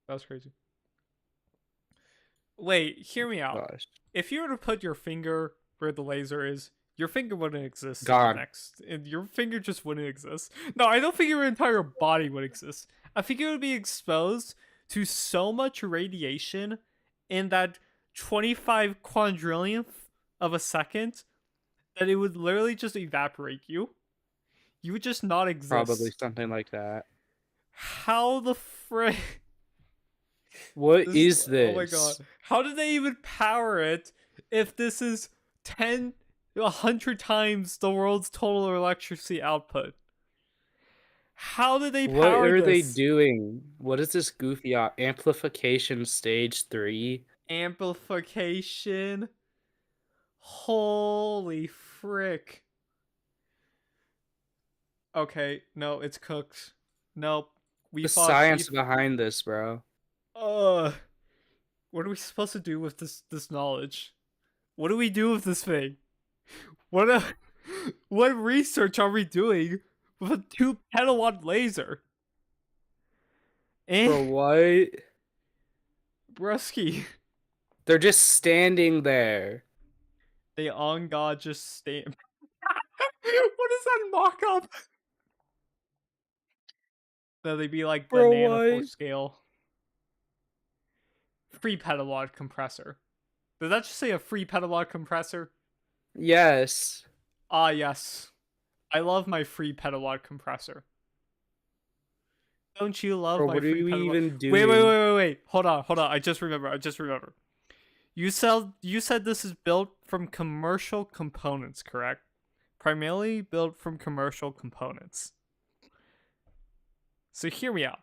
That's crazy. Wait, hear me out. Gosh. If you were to put your finger where the laser is, your finger wouldn't exist in the Gone. next. And your finger just wouldn't exist. No, I don't think your entire body would exist. I think it would be exposed to so much radiation in that 25 quadrillionth of a second that it would literally just evaporate you. You would just not exist. Probably something like that. How the frick? What is this? Oh my god. How did they even power it if this is 100 times the world's total electricity output? How did they power this? What are they doing? What is this goofy amplification stage 3? Amplification. Holy frick. Okay, no, it's cooked. Nope. The science behind this, bro. What are we supposed to do with this knowledge? What do we do with this thing? What research are we doing with a 2 petawatt laser? Bro, what? Brusky. They're just standing there. They on God just stand. What is that mock-up? No, they'd be like Bro, banana what? for scale. 3 petawatt compressor. Did that just say a 3 petawatt compressor? Yes. Ah, yes. I love my 3 petawatt compressor. Don't you love Bro, my what are 3 you petawatt? even doing? Wait. Hold on. I just remember. You said this is built from commercial components, correct? Primarily built from commercial components. So hear me out.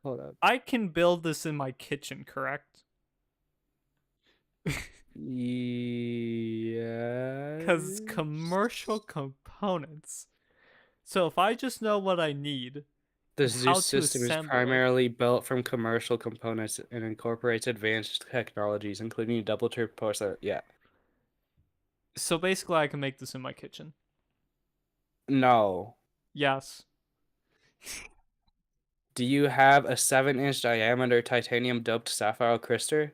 Hold up. I can build this in my kitchen, correct? Yeah. Because it's commercial components. So if I just know what I need, the how Zeus to system is assemble primarily built from commercial components and incorporates advanced technologies, including double trip processor. Yeah. So basically, I can make this in my kitchen. No. Yes. Do you have a 7-inch diameter titanium doped sapphire crystal?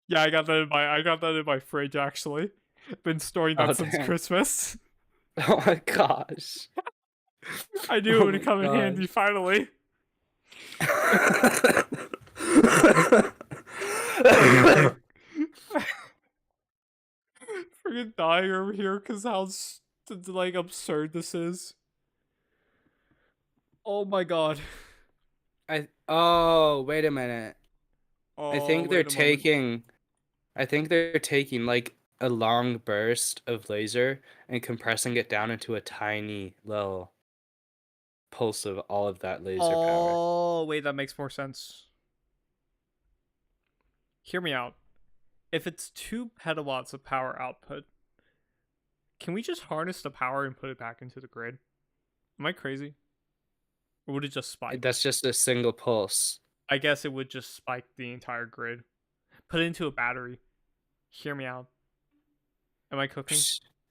Yeah, I got that in my fridge actually. Been storing that since Damn. Christmas. Oh my gosh. I knew it would come in handy finally. Freaking dying over here because how like absurd this is. Oh my god. Oh, wait a minute. Oh, I think they're taking like a long burst of laser and compressing it down into a tiny little pulse of all of that laser power. Oh, wait, that makes more sense. Hear me out. If it's 2 petawatts of power output, can we just harness the power and put it back into the grid? Am I crazy? Or would it just spike? That's just a single pulse. I guess it would just spike the entire grid. Put it into a battery. Hear me out. Am I cooking?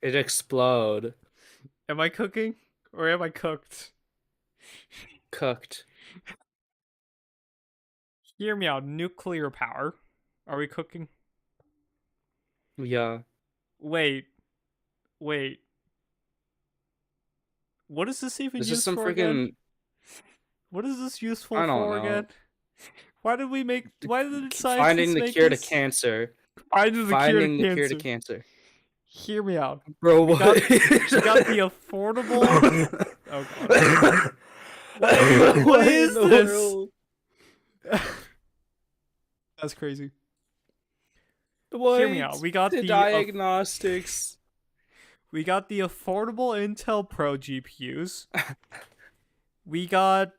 It explode. Am I cooking? Or am I cooked? Cooked. Hear me out. Nuclear power. Are we cooking? Yeah. Wait. What is this even This used is some for freaking. again? What is this useful I don't for know. again? Why did scientists Finding the make cure this? to cancer. Finding the cure to cancer. Hear me out. Bro, we got the affordable. Oh god. What is this? That's crazy. What? Hear me out. We got the diagnostics. We got the affordable Intel Pro GPUs. We got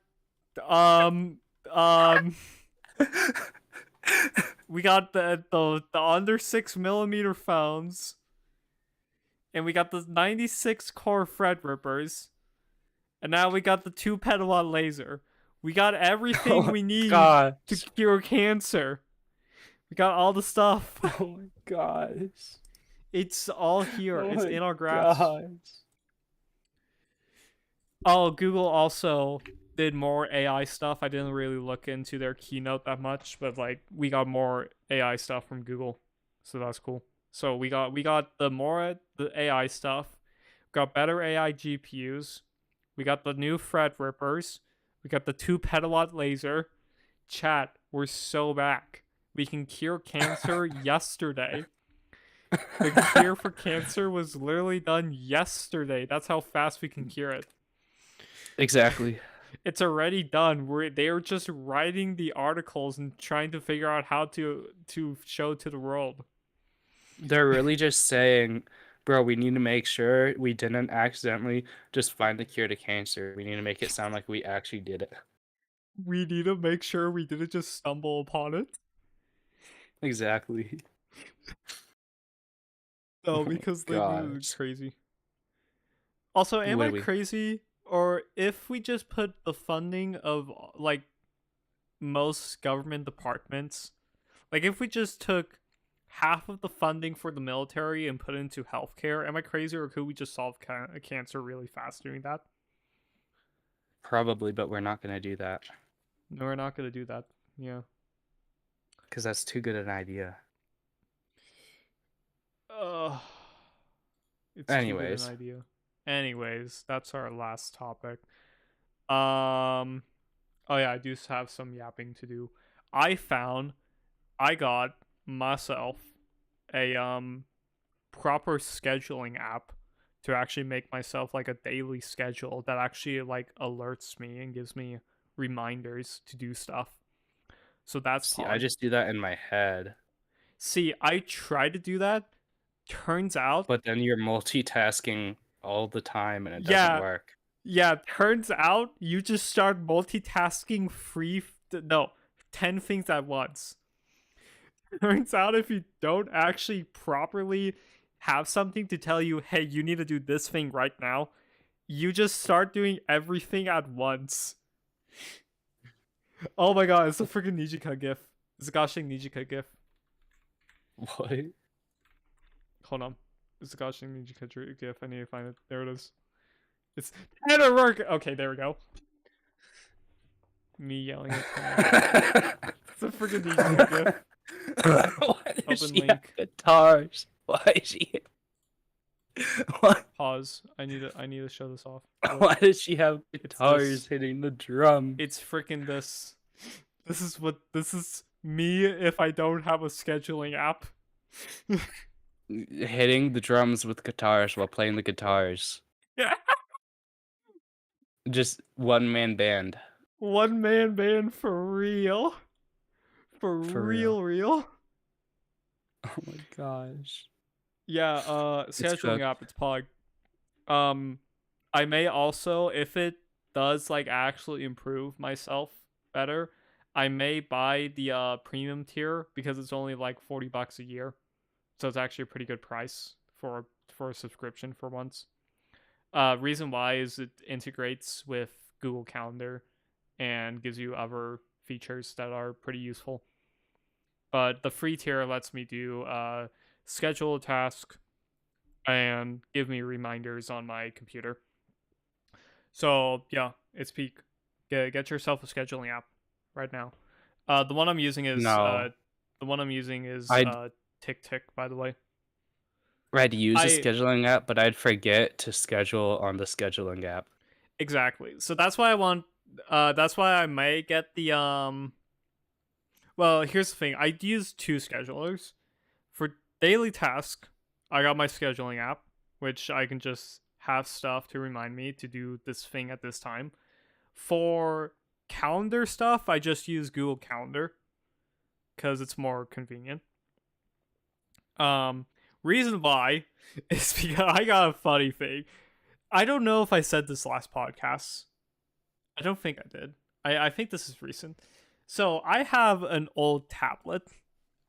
Um, um, we got the under 6mm phones, and we got the 96 core Threadrippers, and now we got the 2 petawatt laser. We got Oh everything my we need gosh. to cure cancer. We got all the stuff. Oh my gosh. It's all here. Oh It's my in our grasp. gosh. Oh, Google also did more AI stuff. I didn't really look into their keynote that much, but like we got more AI stuff from Google, so that's cool. So we got the AI stuff. We got better AI GPUs. We got the new Threadrippers. We got the 2 petawatt laser. Chat, we're so back. We can cure cancer yesterday. The cure for cancer was literally done yesterday. That's how fast we can cure it. Exactly. It's already done. They're just writing the articles and trying to figure out how to show to the world. They're really just saying, bro, we need to make sure we didn't accidentally just find the cure to cancer. We need to make it sound like we actually did it. We need to make sure we didn't just stumble upon it. Exactly. No, Oh my because they knew it was gosh. crazy. Also, am I Would we? crazy? Or if we just put the funding of like most government departments, like if we just took half of the funding for the military and put it into healthcare, am I crazy, or could we just solve cancer really fast doing that? Probably, but we're not going to do that No, we're not gonna do that. Yeah. because that's too good an idea. Ugh. It's too good an Anyways, idea. Anyways, that's our last topic. Oh yeah, I do have some yapping to do. I got myself a proper scheduling app to actually make myself like a daily schedule that actually like alerts me and gives me reminders to do stuff. So that's see, I pog. just do that in my head, See, I try to do that. Turns out, but then you're multitasking all the time and it doesn't yeah, work. yeah, turns out you just start multitasking 10 things at once. Turns out if you don't actually properly have something to tell you, hey, you need to do this thing right now, you just start doing everything at once. Oh my god, it's a freaking Nijika gif. It's a Gashing Nijika gif. What? Hold on. It's a Gashing Nijika gif. I need to find it. There it is. It's Tanner work. Okay, there we go. Me yelling at Tanner. It's a freaking Nijika gif. Why does Open she have link. guitars? Why is she? What? Pause. I need to show this off. Why does she have It's guitars this. hitting the drum? It's freaking this. This is me if I don't have a scheduling app. Hitting the drums with guitars while playing the guitars. Yeah. Just one man band. One man band for real. For real. real. Oh my gosh. Yeah, scheduling app, it's Pog. I may also, if it does like actually improve myself better, I may buy the premium tier because it's only like $40 a year. So it's actually a pretty good price for a subscription for once. Reason why is it integrates with Google Calendar and gives you other features that are pretty useful. But the free tier lets me do schedule a task and give me reminders on my computer. So yeah, it's peak. Get yourself a scheduling app right now. The one I'm using is No. Tick Tick, by the way. I'd use a I scheduling app, but I'd forget to schedule on the scheduling app. Exactly. So that's why I want. That's why I may get the Well, here's the thing. I use two schedulers for daily task. I got my scheduling app, which I can just have stuff to remind me to do this thing at this time. For calendar stuff, I just use Google Calendar because it's more convenient. Reason why is because I got a funny thing. I don't know if I said this last podcast. I don't think I did. I think this is recent. So I have an old tablet.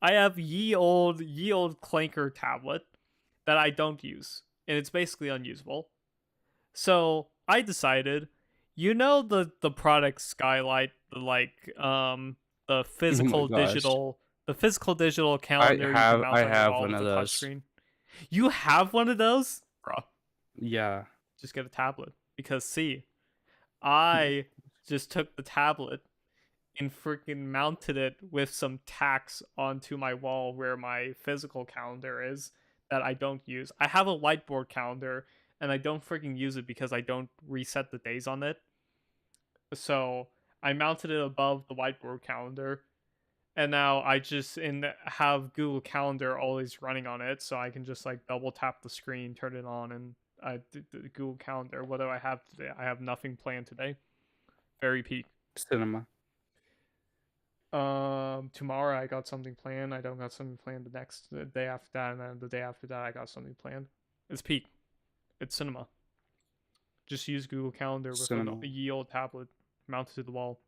I have ye old clanker tablet that I don't use, and it's basically unusable. So I decided, the product Skylight, the Oh my physical gosh. digital calendar you can mount I on your have wall one with of a those. touchscreen. You have one of those, bro? Yeah. Just get a tablet because see, I just took the tablet and freaking mounted it with some tacks onto my wall where my physical calendar is that I don't use. I have a whiteboard calendar and I don't freaking use it because I don't reset the days on it. So I mounted it above the whiteboard calendar, and now I just have Google Calendar always running on it, so I can just like double tap the screen, turn it on, and the Google Calendar. What do I have today? I have nothing planned today. Very peak. Cinema. Tomorrow I got something planned. I don't got something planned the day after that, and then the day after that I got something planned. It's peak. It's cinema. Just use Google Calendar with Cinema. a ye old tablet mounted to the wall.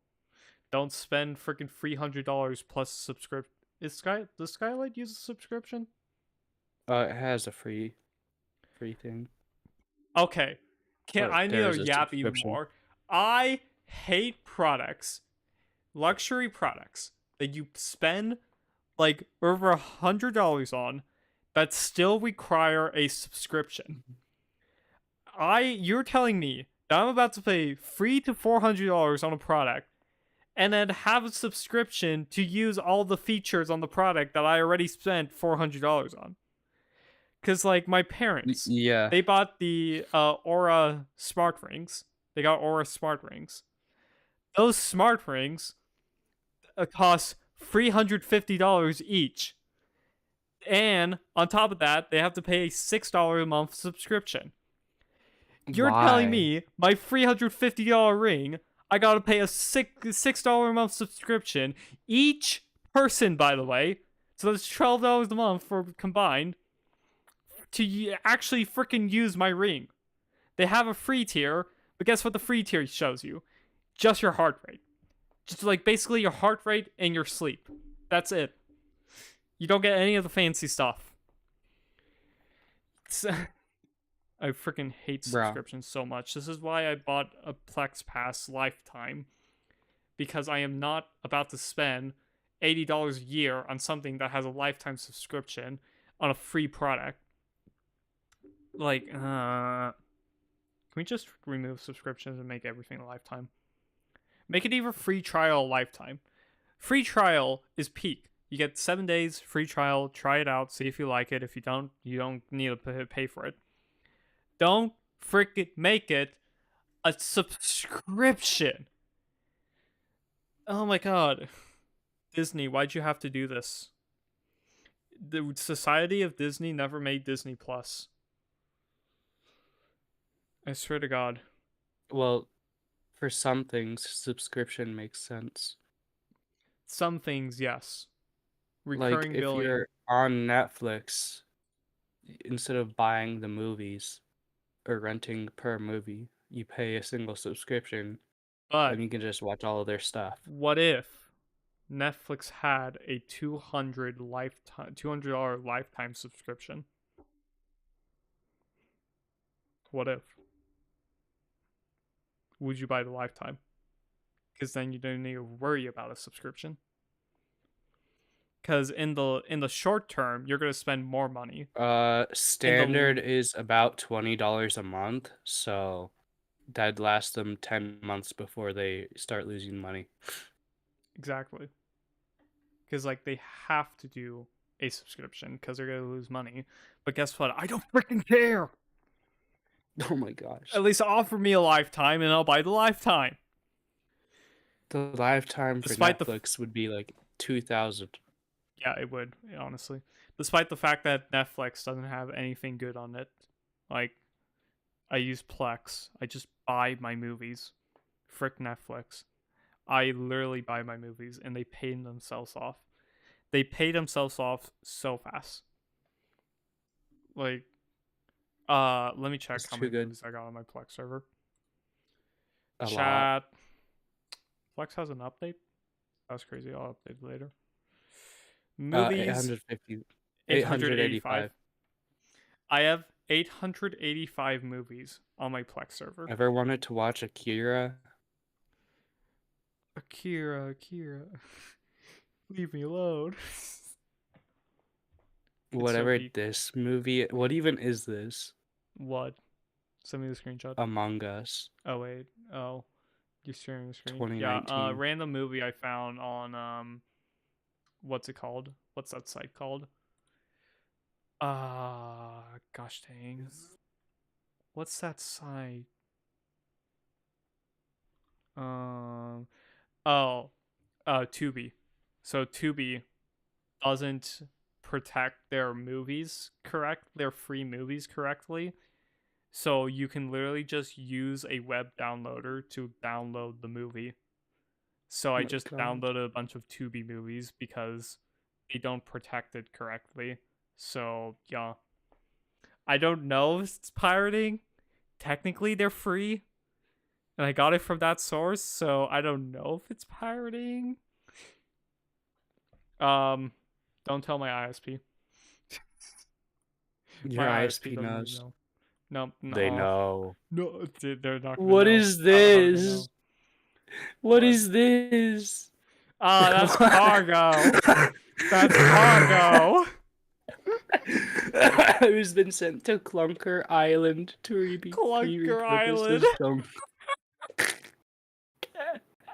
Don't spend freaking $300 plus subscription. Does Skylight use a subscription? It has a free thing. Okay. Can But I need there to is a yap even subscription. more? I hate luxury products that you spend like over $100 on that still require a subscription. You're telling me that I'm about to pay $300 to $400 on a product and then have a subscription to use all the features on the product that I already spent $400 on. Because, like, my parents, Yeah. they bought the Aura smart rings. They got Aura smart rings. Those smart rings cost $350 each. And on top of that, they have to pay a $6 a month subscription. You're telling Why? me my $350 ring, I gotta pay a $6 a month subscription each person, by the way. So that's $12 a month for combined to actually freaking use my ring. They have a free tier, but guess what the free tier shows you? Just your heart rate. Just like basically your heart rate and your sleep. That's it. You don't get any of the fancy stuff. I freaking hate Bro. subscriptions so much. This is why I bought a Plex Pass Lifetime. Because I am not about to spend $80 a year on something that has a lifetime subscription on a free product. Like, can we just remove subscriptions and make everything a lifetime? Make it either free trial or lifetime. Free trial is peak. You get 7 days free trial. Try it out. See if you like it. If you don't need to pay for it. Don't freaking make it a subscription. Oh my god. Disney, why'd you have to do this? The Society of Disney never made Disney Plus. I swear to God. Well, for some things, subscription makes sense. Some things, yes. Like Recurring if billing. you're on Netflix, instead of buying the movies or renting per movie, you pay a single subscription But and you can just watch all of their stuff. what if Netflix had a $200 lifetime subscription? What if? Would you buy the lifetime? Because then you don't need to worry about a subscription. Because in the short term, you're gonna spend more money. Standard is about $20 a month, so that'd last them 10 months before they start losing money. Exactly. Because like they have to do a subscription because they're gonna lose money. But guess what? I don't freaking care. Oh my gosh. At least offer me a lifetime and I'll buy the lifetime. The lifetime for Despite Netflix would be like 2,000. Yeah, it would, honestly. Despite the fact that Netflix doesn't have anything good on it. Like, I use Plex. I just buy my movies. Frick Netflix. I literally buy my movies and they pay themselves off. They pay themselves off so fast. Like, let me check It's how too many good. movies I got on my Plex server. A lot. Chat. Plex has an update? That's crazy. I'll update it later. Uh, Movies 850, 885. 885. I have 885 movies on my Plex server. Ever wanted to watch Akira? Akira. Leave me alone. Whatever peak. this movie. What even is this? What? Send me the screenshot. Among Us. Oh wait. Oh, you're sharing the screen. 2019. Yeah. Random movie I found on what's it called? What's that site called? Gosh dang. What's that site? Tubi. So Tubi doesn't protect their free movies correctly. So you can literally just use a web downloader to download the movie. So I just downloaded a bunch of Tubi movies because they don't protect it correctly. So yeah. I don't know if it's pirating. Technically they're free. And I got it from that source, so I don't know if it's pirating. Don't tell my ISP. Your My ISP doesn't even knows. know. No, They know. No, they're not gonna What know. is How would they know? this? What is this? Ah, that's cargo. That's cargo. It has been sent to Clunker Island to be Clunker Island.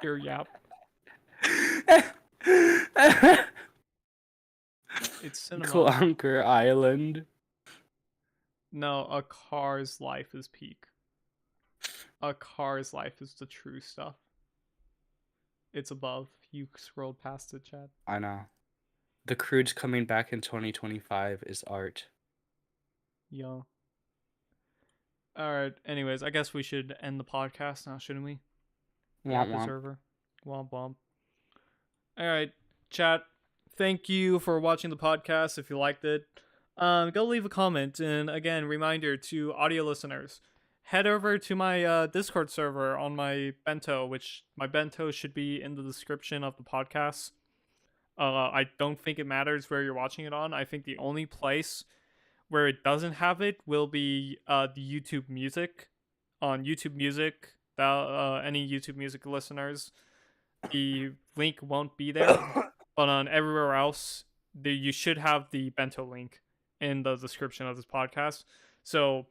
Here, yap. It's cinema. Clunker Island. No, a car's life is peak. A car's life is the true stuff. It's above. You scrolled past it, Chad. I know. The Croods coming back in 2025 is art. Yeah. Alright, anyways, I guess we should end the podcast now, shouldn't we? Womp The womp. server. Womp womp. Alright, chat. Thank you for watching the podcast. If you liked it, go leave a comment. And again, reminder to audio listeners, head over to my Discord server on my bento, which my bento should be in the description of the podcast. I don't think it matters where you're watching it on. I think the only place where it doesn't have it will be the YouTube Music. On YouTube Music, any YouTube Music listeners, the link won't be there. But on everywhere else, you should have the bento link in the description of this podcast. So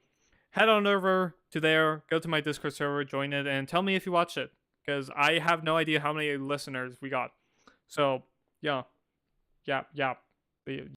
head on over to there, go to my Discord server, join it, and tell me if you watched it. Because I have no idea how many listeners we got. So, yeah. Yap.